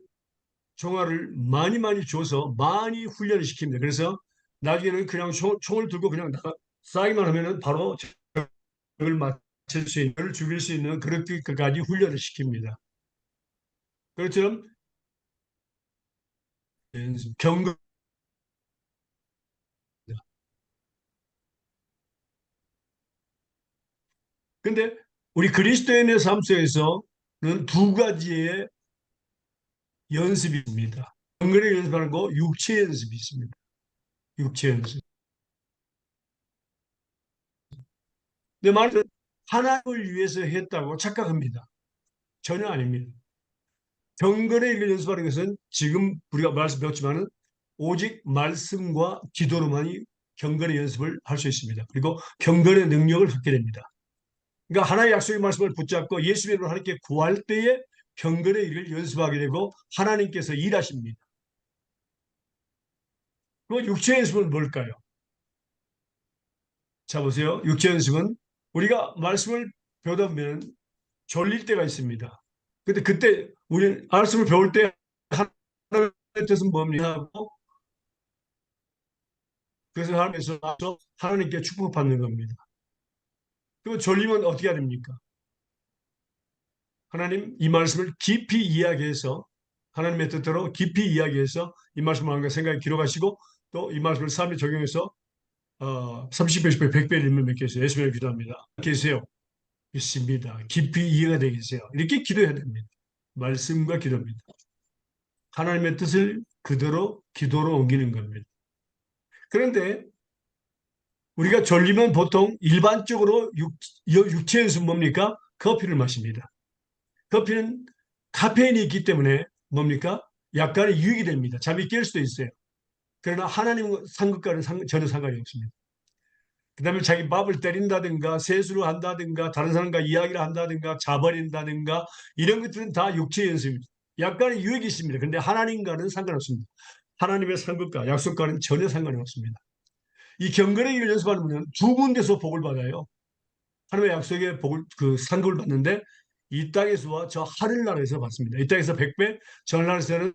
많이 줘서 많이 훈련을 시킵니다. 그래서 나중에는 그냥 총을 들고 그냥 쏴기만 하면은 바로 적을 맞출 수 있는, 적을 죽일 수 있는 그렇게까지 훈련을 시킵니다. 그것처럼 경건 근데 우리 그리스도인의 삶 속에서는 두 가지의 연습이 있습니다. 경건의 연습하는 거, 육체 연습이 있습니다. 육체 연습. 내 말은 하나님을 위해서 했다고 착각합니다. 전혀 아닙니다. 경건의 일을 연습하는 것은 지금 우리가 말씀 배웠지만은 오직 말씀과 기도로만이 경건의 연습을 할 수 있습니다. 그리고 경건의 능력을 갖게 됩니다. 그러니까 하나의 약속의 말씀을 붙잡고 예수님의 이름으로 하나님께 구할 때에 경건의 일을 연습하게 되고 하나님께서 일하십니다. 그 육체 연습은 뭘까요? 자 보세요. 육체 연습은 우리가 말씀을 배우다 보면 졸릴 때가 있습니다. 근데 그때 우리는 말씀을 배울 때 하나님의 뜻은 뭡니까? 하고 그래서 하나님께서 하나님께 축복받는 겁니다. 그럼 졸리면 어떻게 해야 됩니까? 하나님 이 말씀을 깊이 이야기해서 하나님의 뜻대로 깊이 이야기해서 이 말씀을 하는 생각에 기록하시고 또 이 말씀을 삶에 적용해서 30배, 10배, 100배 일면 맺겠어요. 예수님을 기도합니다. 계세요. 믿습니다. 깊이 이해가 되겠어요. 이렇게 기도해야 됩니다. 말씀과 기도입니다. 하나님의 뜻을 그대로 기도로 옮기는 겁니다. 그런데 우리가 졸리면 보통 일반적으로 육체 연습 뭡니까? 커피를 마십니다. 커피는 카페인이 있기 때문에 뭡니까? 약간의 유익이 됩니다. 잠이 깰 수도 있어요. 그러나 하나님 상급과는 전혀 상관이 없습니다. 그 다음에 자기 밥을 때린다든가 세수를 한다든가 다른 사람과 이야기를 한다든가 자버린다든가 이런 것들은 다 육체 연습입니다. 약간의 유익이 있습니다. 그런데 하나님과는 상관없습니다. 하나님의 상급과 약속과는 전혀 상관이 없습니다. 이 경건의 일을 연습하는 분은 두 군데서 복을 받아요. 하나님의 약속의 복을 그 상급을 받는데 이 땅에서와 저 하늘나라에서 받습니다. 이 땅에서 100배, 저 하늘나라에서는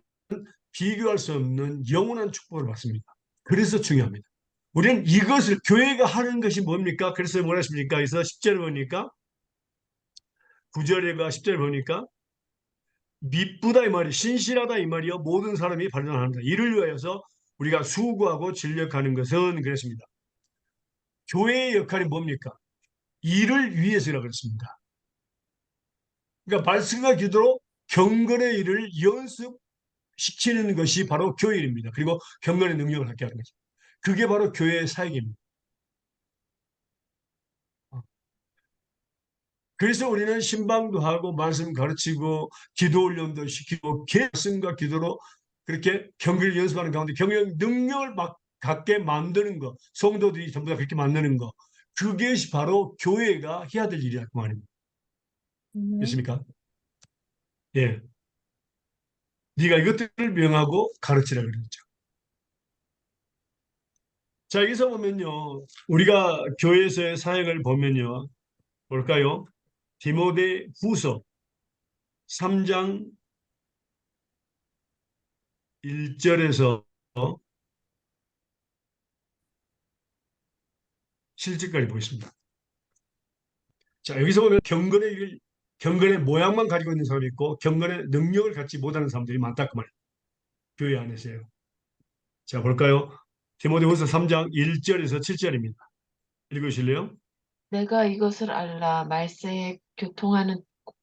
비교할 수 없는 영원한 축복을 받습니다. 그래서 중요합니다. 우리는 이것을 교회가 하는 것이 뭡니까? 그래서 뭐라 하십니까? 그래서 10절을 보니까 9절과 10절을 보니까 미쁘다 이 말이 신실하다 이 말이요 모든 사람이 발전합니다. 이를 위하여서 우리가 수고하고 진력하는 것은 그랬습니다. 교회의 역할이 뭡니까? 일을 위해서라고 그랬습니다. 그러니까 말씀과 기도로 경건의 일을 연습시키는 것이 바로 교회 일입니다. 그리고 경건의 능력을 갖게 하는 거죠. 그게 바로 교회의 사역입니다. 그래서 우리는 신방도 하고 말씀 가르치고 기도 훈련도 시키고 말씀과 기도로 그렇게 경기를 연습하는 가운데 경영 능력을 갖게 만드는 거 성도들이 전부 다 그렇게 만드는 거 그것이 바로 교회가 해야 될 일이야, 그 말입니다. 됐습니까? 예. 네가 이것들을 명하고 가르치라 그랬죠. 자, 여기서 보면요. 우리가 교회에서의 사역을 보면요. 볼까요? 디모데 후서 3장 1절에서 7절까지 보겠습니다. 자, 여기서 보면 경건의 모양만 가지고 있는 사람이 있고 경건의 능력을 갖지 못하는 사람들이 많다 그 말이에요. 교회 안에서요. 자, 볼까요? 디모데후서 3장 1절에서 7절입니다. 읽으실래요? 내가 이것을 알라 말세에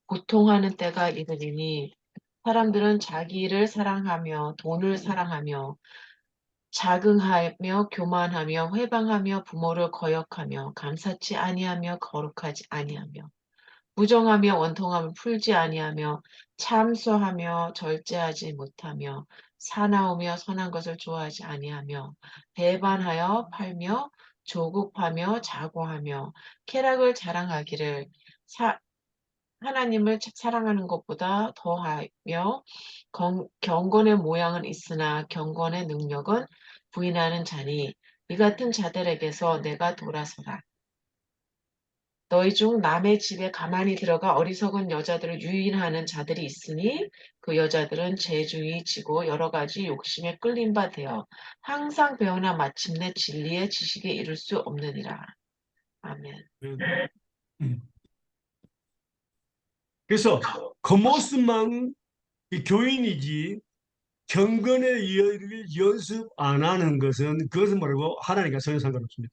고통하는 때가 이르리니 사람들은 자기를 사랑하며 돈을 사랑하며 자긍하며 교만하며 회방하며 부모를 거역하며 감사치 아니하며 거룩하지 아니하며 무정하며 원통함을 풀지 아니하며 참소하며 절제하지 못하며 사나우며 선한 것을 좋아하지 아니하며 배반하여 팔며 조급하며 자고하며 쾌락을 자랑하기를 하나님을 사랑하는 것보다 더하며 경건의 모양은 있으나 경건의 능력은 부인하는 자니 이 같은 자들에게서 내가 돌아서라. 너희 중 남의 집에 가만히 들어가 어리석은 여자들을 유인하는 자들이 있으니 그 여자들은 재주의 지고 여러 가지 욕심에 끌린 바 되어 항상 배우나 마침내 진리의 지식에 이를 수 없느니라. 아멘. 음. 그래서 겉모습만 이 교인이지 경건의 이야기를 연습 안 하는 것은 그것은 뭐라고 하나님과 전혀 상관없습니다.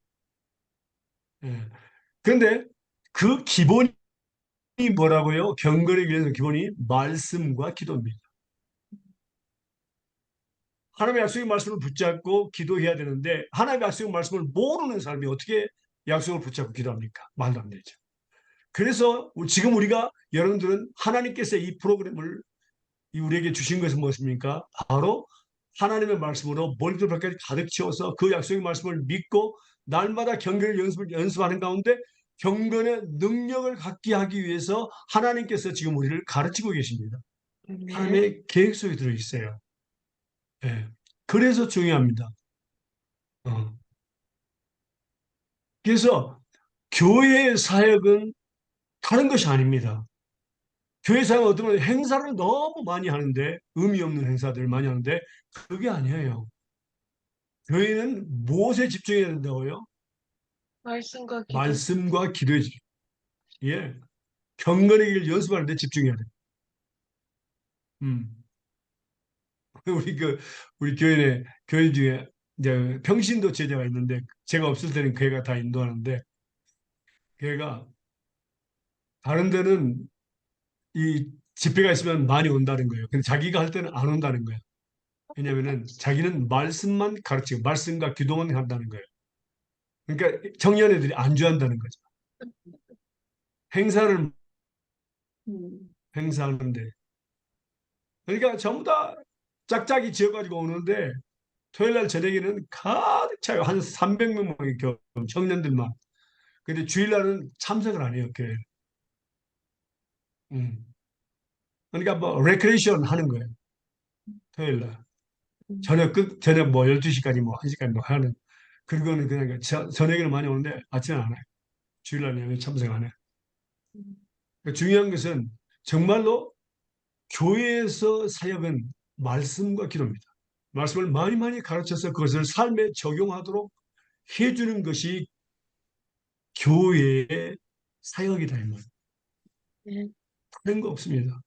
예. 그런데 그 기본이 뭐라고요? 경건의 위해서 기본이 말씀과 기도입니다. 하나님의 약속의 말씀을 붙잡고 기도해야 되는데 하나님의 약속의 말씀을 모르는 사람이 어떻게 약속을 붙잡고 기도합니까? 말도 안 되죠. 그래서 지금 우리가 여러분들은 하나님께서 이 프로그램을 우리에게 주신 것은 무엇입니까? 바로 하나님의 말씀으로 머리부터 발까지 가득 채워서 그 약속의 말씀을 믿고 날마다 경건의 연습하는 가운데 경건의 능력을 갖게 하기 위해서 하나님께서 지금 우리를 가르치고 계십니다. 아멘. 하나님의 계획 속에 들어있어요. 예. 그래서 중요합니다. 어. 그래서 교회의 사역은 다른 것이 아닙니다. 교회 사역은 어떤 건 행사를 너무 많이 하는데 의미 없는 행사들을 많이 하는데 그게 아니에요. 교회는 무엇에 집중해야 된다고요? 말씀과 기도. 말씀과 기도에 집중. 예. 경건의 길 연습하는 데 집중해야 돼요. 음. 우리 교회 중에 이제 평신도 제자가 있는데 제가 없을 때는 교회가 다 인도하는데 교회가 다른 데는 이 집회가 있으면 많이 온다는 거예요. 근데 자기가 할 때는 안 온다는 거예요. 왜냐하면은 자기는 말씀만 가르치고 말씀과 기도만 한다는 거예요. 그러니까 청년애들이 안주한다는 거죠. 행사를 행사하는데 그러니까 전부 다 짝짝이 지어가지고 오는데 토요일 날 저녁에는 가득 차요. 한 300명 청년들만. 근데 주일날은 참석을 안 해요. 교회. 음. 그러니까 뭐 레크레이션 하는 거예요. 토요일 날. 저녁 뭐 12시까지 뭐 1시까지 뭐 하는 그거는 그냥 저녁에는 많이 오는데 아침에 안 해요. 주일날은 참석 안 해요. 그러니까 중요한 것은 정말로 교회에서 사역은 말씀과 기도입니다. 말씀을 많이 많이 가르쳐서 그것을 삶에 적용하도록 해주는 것이 교회의 사역이다. 이 말이에요. 네. 다른 거 없습니다.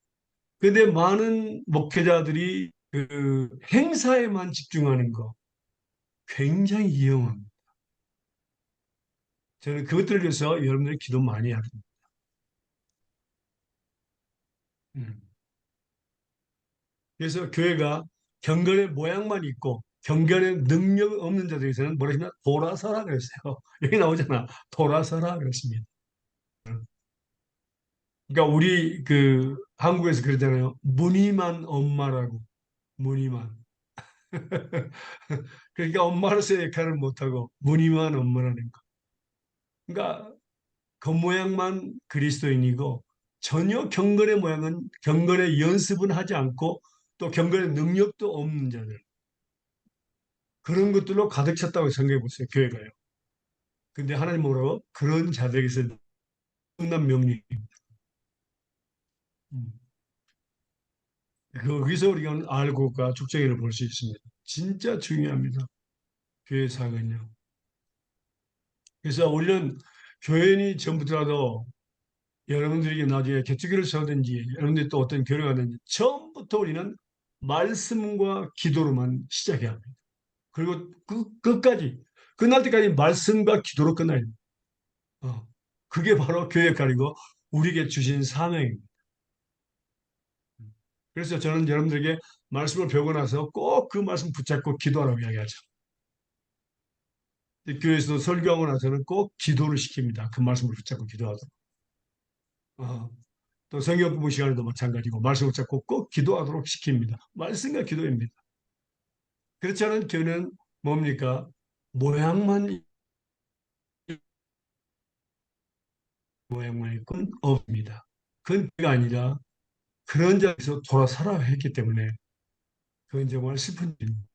그런데 많은 목회자들이 그 행사에만 집중하는 거 굉장히 위험합니다. 저는 그것들을 위해서 여러분들이 기도 많이 해야 됩니다. 음. 그래서 교회가 경건의 모양만 있고 경건의 능력 없는 자들에게서는 뭐라 하시나 돌아서라 그랬어요. 여기 나오잖아. 돌아서라 그랬습니다. 그러니까 우리 그 한국에서 그러잖아요. 무늬만 엄마라고. 무늬만. 그러니까 엄마로서의 역할을 못하고 무늬만 엄마라는 거. 그러니까 겉모양만 그리스도인이고 전혀 경건의 연습은 하지 않고 또 경건의 능력도 없는 자들. 그런 것들로 가득 찼다고 생각해 보세요. 교회가요. 근데 하나님 뭐라고? 그런 자들에게서 엄청난 명령입니다. 음. 거기서 우리가 알고가 축제를 볼 수 있습니다. 진짜 중요합니다. 교회 사건요. 그래서 우리는 교인이 전부터라도 여러분들에게 나중에 개척교를 세우든지 여러분들이 또 어떤 교회가 되든지 처음부터 우리는 말씀과 기도로만 시작해야 합니다. 그리고 끝까지 끝날 때까지 말씀과 기도로 끝나야 됩니다. 그게 바로 교회 역할이고 우리에게 주신 사명입니다. 그래서 저는 여러분들에게 말씀을 배우고 나서 꼭 그 말씀 붙잡고 기도하라고 이야기하죠. 교회에서도 설교하고 나서는 꼭 기도를 시킵니다. 그 말씀을 붙잡고 기도하도록. 어, 또 성경 공부 시간에도 마찬가지고 말씀을 붙잡고 꼭 기도하도록 시킵니다. 말씀과 기도입니다. 그렇지 않은 교회는 뭡니까? 모양만 있고 없습니다. 그건 교회가 아니라 그런 자리에서 돌아 살아야 했기 때문에 그건 정말 슬픈 일입니다.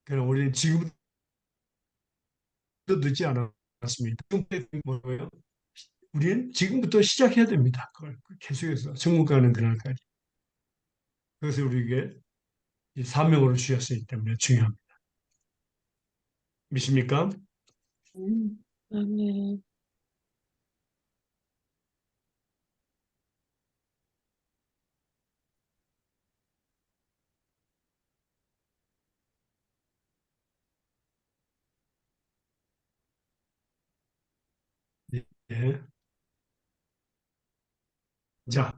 그러나 우리는 지금부터 늦지 않았습니다. 뭐예요? 우리는 지금부터 시작해야 됩니다. 그걸 계속해서 천국 가는 그날까지. 그것을 우리에게 이 사명으로 주셨기 때문에 중요합니다. 믿습니까? 아멘. 예. 자,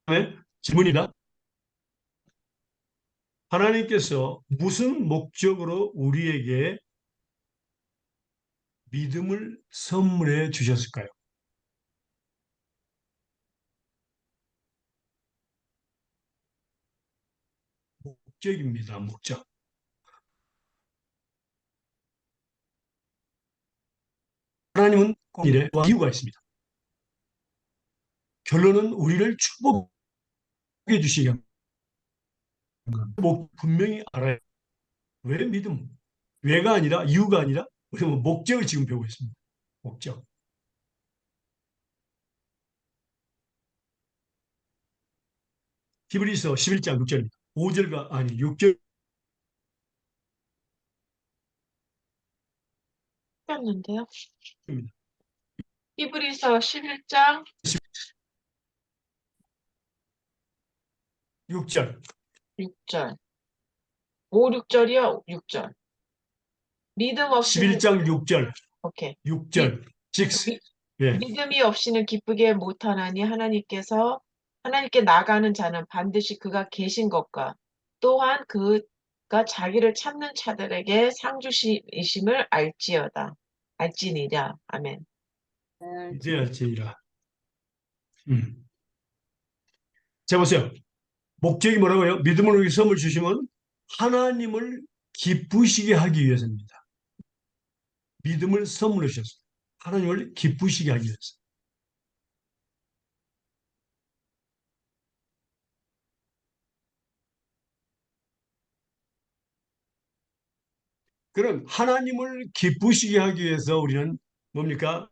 다음에 질문이다. 하나님께서 무슨 목적으로 우리에게 믿음을 선물해 주셨을까요? 목적입니다. 목적. 하나님은 꼭 일에 이유가 있습니다. 결론은 우리를 축복해 주시기 합니다. 분명히 알아야 왜 믿음? 왜가 아니라 이유가 아니라 우리는 목적을 지금 배우고 있습니다. 목적. 히브리서 11장 6절입니다. 5절과 아니 6절입니다. 였는데요. 히브리서 11장 6절. 6절. 5, 6절이요? 6절. 믿음 없이는 11장 6절. 오케이. 6절. 6. 예. 믿음이 없이는 기쁘게 못하나니 하나님께 나가는 자는 반드시 그가 계신 것과 또한 그가 자기를 찾는 자들에게 상주이심을 알지니라. 아멘. 이제 알지니라. 자, 보세요. 목적이 뭐라고요? 믿음을 우리 선물 주시면 하나님을 기쁘시게 하기 위해서입니다. 믿음을 선물로 주셨어요. 하나님을 기쁘시게 하기 위해서. 그럼 하나님을 기쁘시게 하기 위해서 우리는 뭡니까?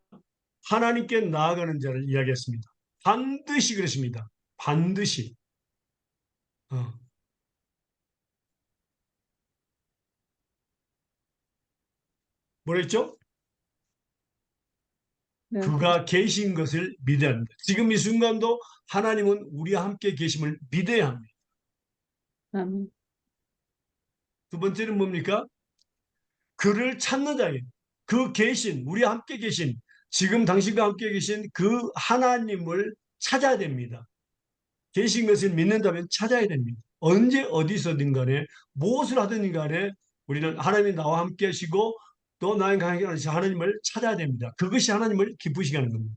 하나님께 나아가는 자를 이야기했습니다. 반드시 그렇습니다. 반드시. 어. 뭐랬죠? 그가 계신 것을 믿어야 합니다. 지금 이 순간도 하나님은 우리와 함께 계심을 믿어야 합니다. 아멘. 두 번째는 뭡니까? 그를 찾는 자에게 그 계신 우리와 함께 계신 지금 당신과 함께 계신 그 하나님을 찾아야 됩니다. 계신 것을 믿는다면 찾아야 됩니다. 언제 어디서든 간에 무엇을 하든 간에 우리는 하나님이 나와 함께 하시고 또 나와 함께 하시는 하나님을 찾아야 됩니다. 그것이 하나님을 기쁘시게 하는 겁니다.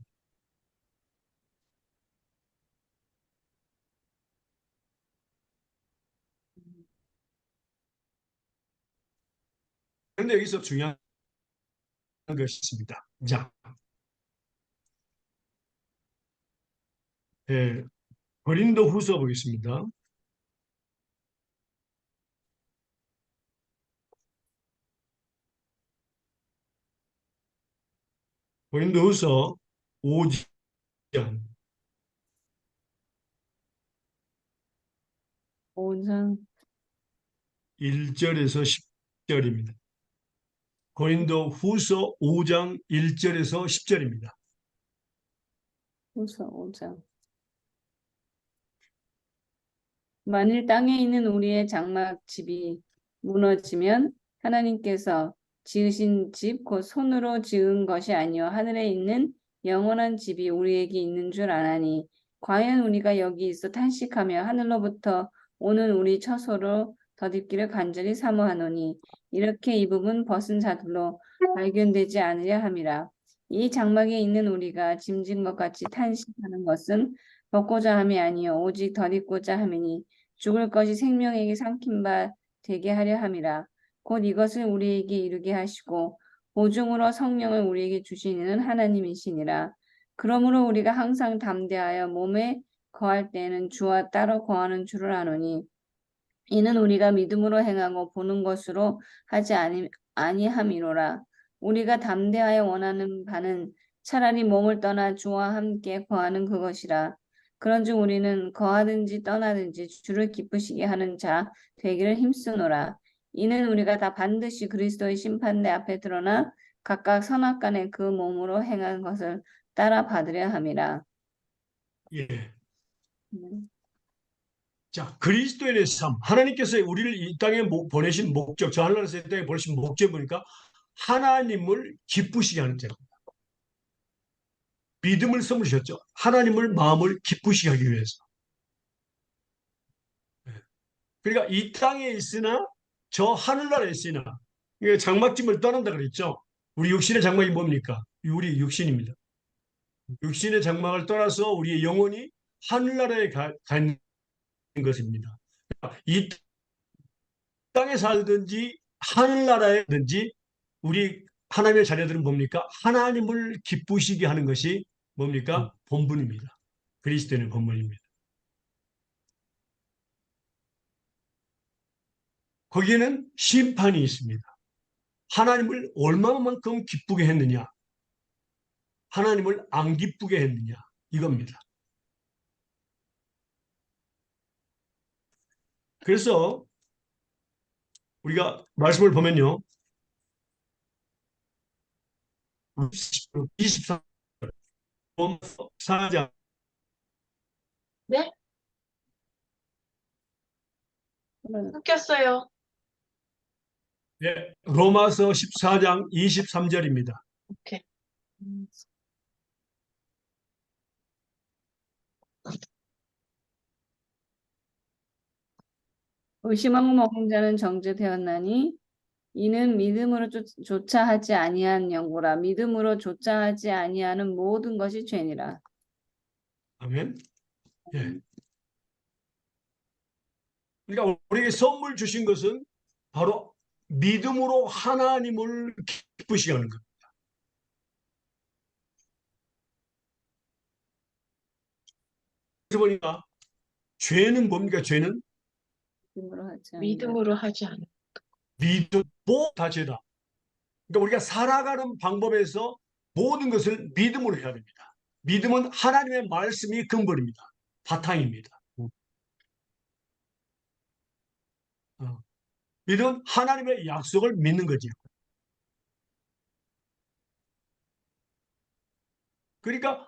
그런데 여기서 중요한 것입니다. 자, 예, 고린도후서 보겠습니다. 고린도후서 5장 5장 1절에서 10절입니다. 고린도후서 5장 1절에서 10절입니다. 후서 5장. 만일 땅에 있는 우리의 장막 집이 무너지면 하나님께서 지으신 집 곧 손으로 지은 것이 아니요 하늘에 있는 영원한 집이 우리에게 있는 줄 아나니 과연 우리가 여기 있어 탄식하며 하늘로부터 오는 우리 처소로 덧입기를 간절히 사모하노니 이렇게 이 부분 벗은 자들로 발견되지 않으려 함이라. 이 장막에 있는 우리가 짐진 것 같이 탄식하는 것은 벗고자 함이 아니요 오직 덧입고자 함이니 죽을 것이 생명에게 삼킨 바 되게 하려 함이라. 곧 이것을 우리에게 이루게 하시고 보증으로 성령을 우리에게 주시는 하나님이시니라. 그러므로 우리가 항상 담대하여 몸에 거할 때에는 주와 따로 거하는 줄을 아노니 이는 우리가 믿음으로 행하고 보는 것으로 하지 아니함이로라. 우리가 담대하여 원하는 바는 차라리 몸을 떠나 주와 함께 거하는 그것이라. 그런즉 우리는 거하든지 떠나든지 주를 기쁘시게 하는 자 되기를 힘쓰노라. 이는 우리가 다 반드시 그리스도의 심판대 앞에 드러나 각각 선악간에 그 몸으로 행한 것을 따라 받으려 함이라. 예. 음. 자, 그리스도인의 삶. 하나님께서 우리를 이 땅에 보내신 목적, 저 하늘나라에서 이 땅에 보내신 목적이 보니까 하나님을 기쁘시게 하는 자입니다. 믿음을 선물하셨죠. 하나님을 마음을 기쁘시게 하기 위해서. 예. 그러니까 이 땅에 있으나 저 하늘나라에 있으나 이게 장막짐을 떠난다 그랬죠. 우리 육신의 장막이 뭡니까? 우리 육신입니다. 육신의 장막을 떠나서 우리의 영혼이 하늘나라에 가는 것입니다. 이 땅에 살든지 하늘나라에든지 우리 하나님의 자녀들은 뭡니까? 하나님을 기쁘시게 하는 것이 뭡니까? 본분입니다. 그리스도인의 본분입니다. 거기에는 심판이 있습니다. 하나님을 얼마만큼 기쁘게 했느냐? 하나님을 안 기쁘게 했느냐? 이겁니다. 그래서 우리가 말씀을 보면요. 24장 네? 끊겼어요. 네, 로마서 14장 23절입니다. 오케이. 의심하고 먹는 자는 정죄되었나니 이는 믿음으로 조차 하지 아니한 연고라. 믿음으로 조차 하지 아니하는 모든 것이 죄니라. 아멘. 예. 그러니까 우리에게 선물 주신 것은 바로 믿음으로 하나님을 기쁘시게 하는 것. 그래서 보니까 죄는 뭡니까? 죄는 믿음으로 하지 아니하는. 믿음으로 하지 않아. 믿음, 다 죄다. 그러니까 우리가 살아가는 방법에서 모든 것을 믿음으로 해야 됩니다. 믿음은 하나님의 말씀이 근본입니다. 바탕입니다. 믿음은 하나님의 약속을 믿는 거죠. 그러니까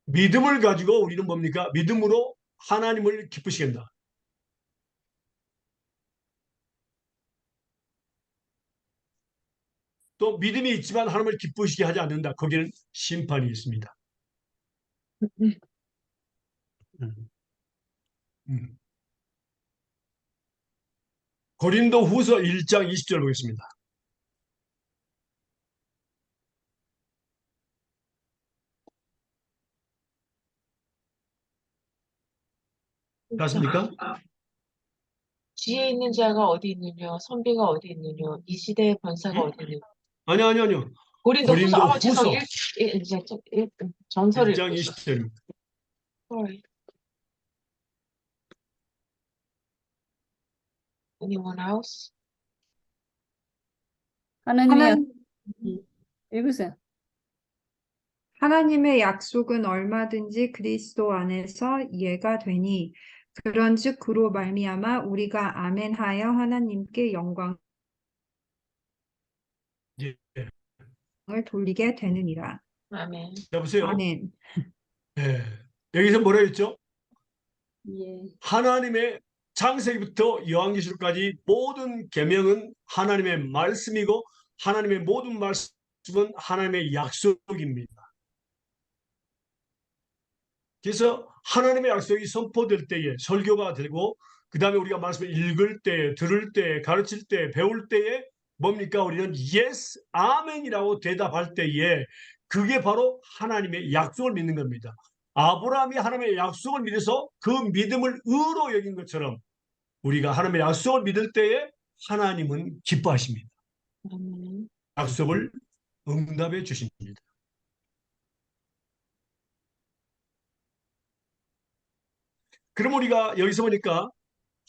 믿음을 가지고 우리는 뭡니까? 믿음으로 하나님을 기쁘시게 한다. 또 믿음이 있지만 하나님을 기쁘시게 하지 않는다. 거기는 심판이 있습니다. 음. 고린도 후서 1장 20절 보겠습니다. 맞습니까? 지혜 있는 자가 어디 있느냐, 선비가 어디 있느냐, 이 시대의 권사가 음? 어디 있느냐. 아니요. 고린도 후서, 고린도 죄송, 후서 이제 전서를 1장 읽고 있어. 20절입니다. Sorry. Anyone else? 하느님의 하나님, 읽으세요. 하나님의 약속은 얼마든지 그리스도 안에서 이해가 되니 그런즉 그로 말미암아 우리가 아멘하여 하나님께 영광을 예. 돌리게 되느니라. 아멘. 여보세요. 아멘. 예. 여기서 뭐라 했죠? 예. 하나님의 창세기부터 요한계시록까지 모든 계명은 하나님의 말씀이고 하나님의 모든 말씀은 하나님의 약속입니다. 그래서 하나님의 약속이 선포될 때에 설교가 되고 그 다음에 우리가 말씀을 읽을 때, 들을 때, 가르칠 때, 배울 때에 뭡니까? 우리는 yes, 아멘이라고 대답할 때에 그게 바로 하나님의 약속을 믿는 겁니다. 아브라함이 하나님의 약속을 믿어서 그 믿음을 의로 여긴 것처럼 우리가 하나님의 약속을 믿을 때에 하나님은 기뻐하십니다. 아멘. 약속을 응답해 주십니다. 그럼 우리가 여기서 보니까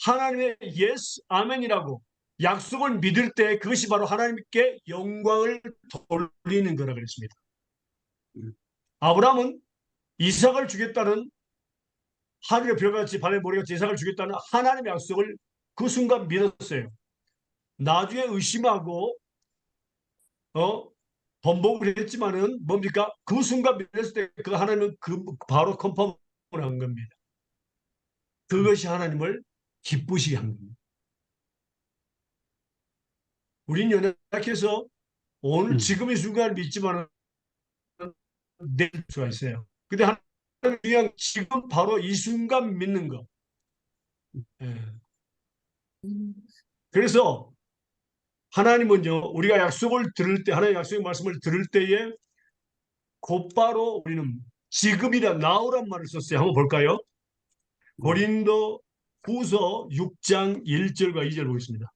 하나님의 yes, 아멘이라고 약속을 믿을 때 그것이 바로 하나님께 영광을 돌리는 거라 그랬습니다. 아브라함은 이삭을 주겠다는 하늘의 별같이 밤의 모래같이 이삭을 주겠다는 하나님의 약속을 그 순간 믿었어요. 나중에 의심하고 번복을 했지만은 뭡니까? 그 순간 믿었을 때 그 하나님은 그 바로 컨펌을 한 겁니다. 그것이 하나님을 기쁘시게 한 겁니다. 우리는 연약해서 오늘 지금 이 순간을 믿지만은 낼 수가 있어요. 근데 하나님은 그냥 지금 바로 이 순간 믿는 거. 예. 그래서 하나님은요, 우리가 약속을 들을 때, 하나님의 약속의 말씀을 들을 때에 곧바로 우리는 지금이라 now란 말을 썼어요. 한번 볼까요? 고린도 후서 6장 1절과 2절 보겠습니다.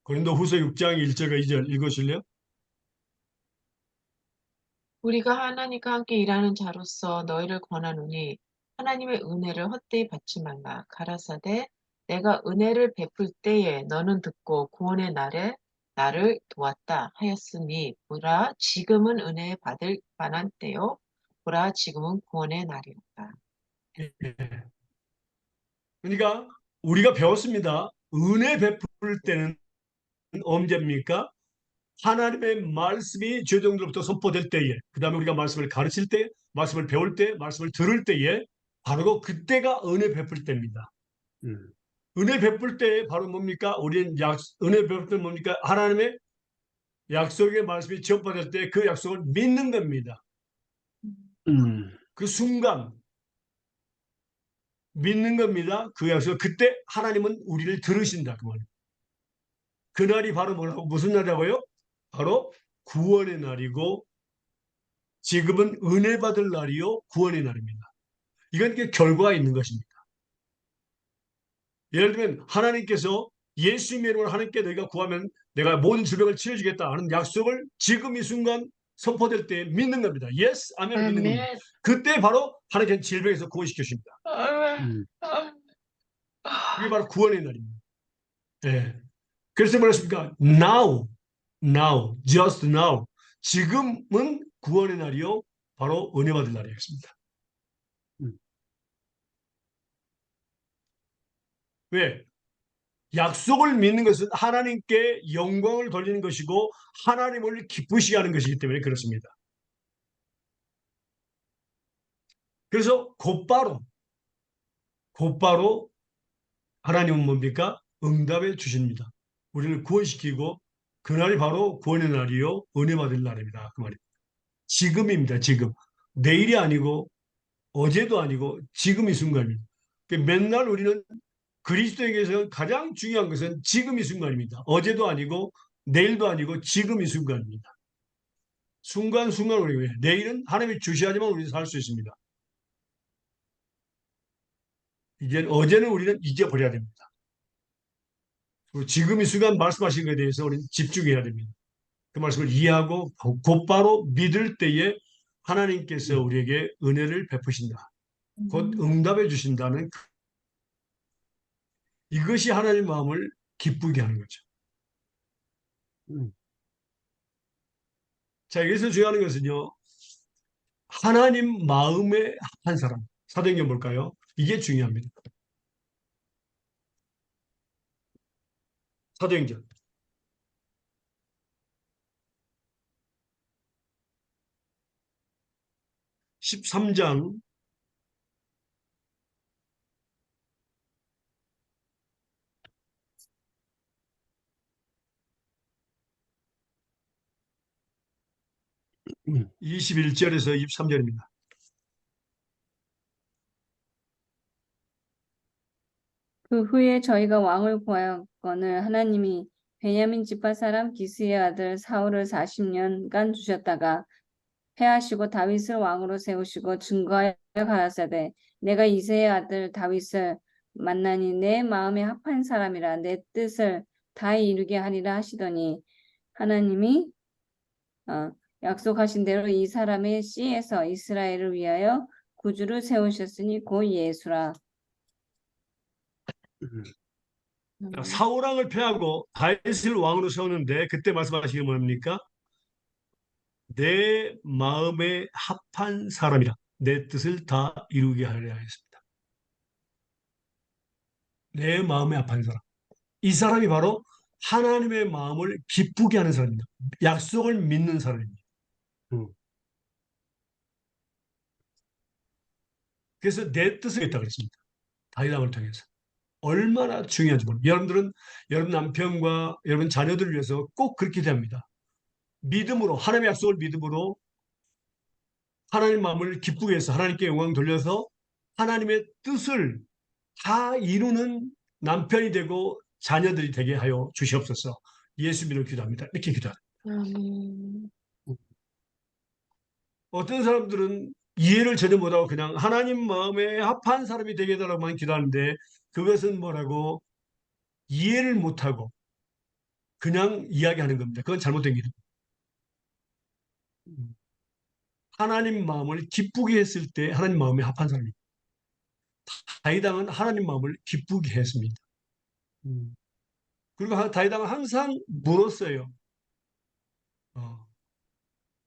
고린도 후서 6장 1절과 2절 읽으실래요? 우리가 하나님과 함께 일하는 자로서 너희를 권하노니 하나님의 은혜를 헛되이 받지 말라. 가라사대 내가 은혜를 베풀 때에 너는 듣고 구원의 날에 나를 도왔다 하였으니 보라 지금은 은혜 받을 만한 때요 보라 지금은 구원의 날이었다. 예. 그러니까 우리가 배웠습니다. 은혜 베풀 때는 언제입니까? 하나님의 말씀이 죄종들로부터 선포될 때에, 그 다음에 우리가 말씀을 가르칠 때, 말씀을 배울 때, 말씀을 들을 때에 바로 그때가 은혜 베풀 때입니다. 은혜 베풀 때 바로 뭡니까? 우리는 은혜 베풀 때 뭡니까? 하나님의 약속의 말씀이 지원받을 때 그 약속을 믿는 겁니다. 그 순간 믿는 겁니다. 그 약속. 그때 하나님은 우리를 들으신다. 그 말이에요. 그날이 바로 뭐라고 무슨 날이라고요? 바로 구원의 날이고 지금은 은혜 받을 날이요 구원의 날입니다. 이건 결과가 있는 것입니다. 예를 들면 하나님께서 예수님의 이름으로 하나님께 너희가 구하면 내가 모든 질병을 치료해주겠다 하는 약속을 지금 이 순간 선포될 때 믿는 겁니다. 예스, 아멘을 믿는 겁니다. 아멘. 그때 바로 하나님께서 질병에서 구원시켜 주십니다. 아멘. 그게 바로 구원의 날입니다. 네. 그래서 뭐랬습니까? Now, just now. 지금은 구원의 날이요. 바로 은혜 받을 날이었습니다. 왜? 약속을 믿는 것은 하나님께 영광을 돌리는 것이고 하나님을 기쁘시게 하는 것이기 때문에 그렇습니다. 그래서 곧바로 하나님은 뭡니까? 응답해 주십니다. 우리를 구원시키고 그날이 바로 구원의 날이요 은혜 받을 날입니다. 그 말입니다. 지금입니다. 지금. 내일이 아니고 어제도 아니고 지금 이 순간입니다. 맨날 우리는 그리스도에게서 가장 중요한 것은 지금 이 순간입니다. 어제도 아니고 내일도 아니고 지금 이 순간입니다. 순간순간 우리 내일은 하나님이 주시하지만 우리는 살 수 있습니다. 이제 어제는 우리는 잊어버려야 됩니다. 그리고 지금 이 순간 말씀하신 것에 대해서 우리는 집중해야 됩니다. 그 말씀을 이해하고 곧바로 믿을 때에 하나님께서 우리에게 은혜를 베푸신다. 곧 응답해 주신다는 이것이 하나님의 마음을 기쁘게 하는 거죠. 음, 자, 여기서 중요한 것은요. 하나님 마음에 합한 사람. 사도행전 볼까요? 이게 중요합니다. 사도행전 13장 21절에서 23절입니다. 그 후에 저희가 왕을 구하였거늘 하나님이 베냐민 지파 사람 기스의 아들 사울을 40년간 주셨다가 패하시고 다윗을 왕으로 세우시고 증거하여 가라사대 내가 이새의 아들 다윗을 만나니 내 마음에 합한 사람이라 내 뜻을 다 이루게 하리라 하시더니 하나님이 약속하신 대로 이 사람의 씨에서 이스라엘을 위하여 구주를 세우셨으니 곧 예수라. 사울 왕을 패하고 다윗을 왕으로 세우는데 그때 말씀하시는 게 뭡니까? 내 마음에 합한 사람이라 내 뜻을 다 이루게 하려 하였습니다. 내 마음에 합한 사람. 이 사람이 바로 하나님의 마음을 기쁘게 하는 사람입니다. 약속을 믿는 사람입니다. 음, 그래서 내 뜻을 했다 그랬습니다. 다윗 왕을 통해서. 얼마나 중요한지 모릅니다. 여러분들은 여러분 남편과 여러분 자녀들을 위해서 꼭 그렇게 됩니다. 믿음으로 하나님의 약속을 믿음으로 하나님 마음을 기쁘게 해서 하나님께 영광 돌려서 하나님의 뜻을 다 이루는 남편이 되고 자녀들이 되게 하여 주시옵소서. 예수 믿음을 기도합니다. 이렇게 기도합니다. 아멘. 어떤 사람들은 이해를 전혀 못하고 그냥 하나님 마음에 합한 사람이 되게 해달라고만 기도하는데 그것은 뭐라고 이해를 못하고 그냥 이야기하는 겁니다. 그건 잘못된 길입니다. 하나님 마음을 기쁘게 했을 때 하나님 마음에 합한 사람입니다. 다윗왕은 하나님 마음을 기쁘게 했습니다. 음, 그리고 다윗왕은 항상 물었어요.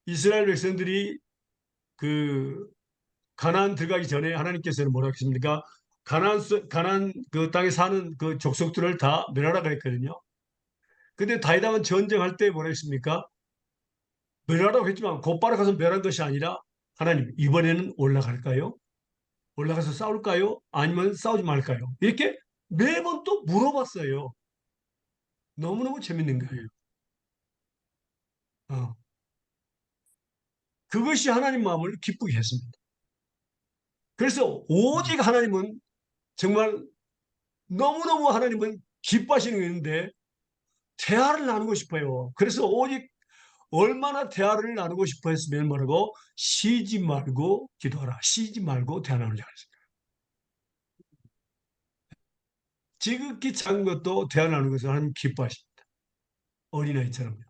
이스라엘 백성들이 그 가나안 들어가기 전에 하나님께서는 뭐라 했습니까? 가나안 그 땅에 사는 그 족속들을 다 멸하라 그랬거든요. 근데 다윗왕은 전쟁할 때 뭐라 했습니까? 멸하라고 했지만 곧바로 가서 멸한 것이 아니라 하나님 이번에는 올라갈까요? 올라가서 싸울까요? 아니면 싸우지 말까요? 이렇게 매번 또 물어봤어요. 너무너무 재밌는 거예요. 어. 그것이 하나님 마음을 기쁘게 했습니다. 그래서 오직 하나님은 정말 너무너무 하나님은 기뻐하시는 게 있는데 대화를 나누고 싶어요. 그래서 오직 얼마나 대화를 나누고 싶어 했으면 뭐라고 쉬지 말고 기도하라. 쉬지 말고 대화 나누자 그랬어요. 지극히 작은 것도 대화 나누는 것을 하나님 기뻐하십니다. 어린아이처럼요.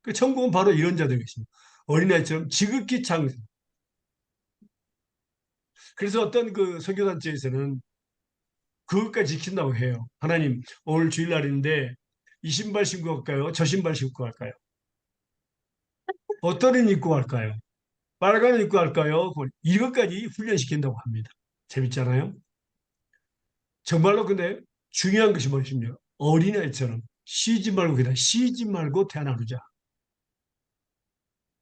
그 천국은 바로 이런 자들이 있습니다. 어린아이처럼 지극히 작은. 그래서 어떤 그 선교단체에서는 그것까지 지킨다고 해요. 하나님 오늘 주일날인데 이 신발 신고 갈까요? 저 신발 신고 갈까요? 어떤 옷 입고 갈까요? 빨간 옷 입고 갈까요? 이것까지 훈련시킨다고 합니다. 재밌잖아요. 정말로 근데 중요한 것이 무엇이냐? 어린아이처럼 쉬지 말고 그냥 쉬지 말고 태어나누자.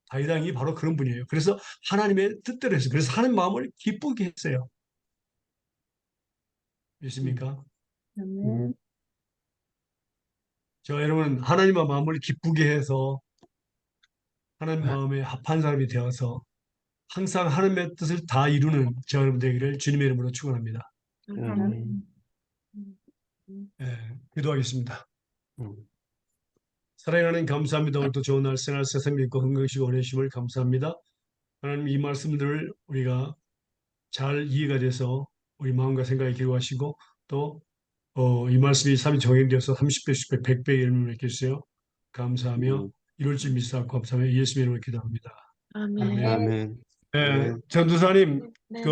다윗왕이 바로 그런 분이에요. 그래서 하나님의 뜻대로 했어요. 그래서 하나님 마음을 기쁘게 했어요. 믿습니까? 아멘. 저 여러분 하나님의 마음을 기쁘게 해서 하나님 마음에 합한 사람이 되어서 항상 하나님의 뜻을 다 이루는 저 여러분 되기를 주님의 이름으로 축원합니다. 아멘. 기도하겠습니다. 음, 사랑하는 감사합니다. 오늘도 좋은 날 생활 세상 믿고 건강하시고 원하심을 감사합니다. 하나님 이 말씀들을 우리가 잘 이해가 돼서 우리 마음과 생각에 기록하시고 또 이 말씀이 삶이 적용되어서 30배, 10배, 100배의 열매를 맺게 해주세요. 감사하며 이룰 줄 믿사옵고 감사하며 예수님의 이름으로 기도합니다. 아멘. 아멘. 아멘. 네, 아멘. 전도사님, 네. 그,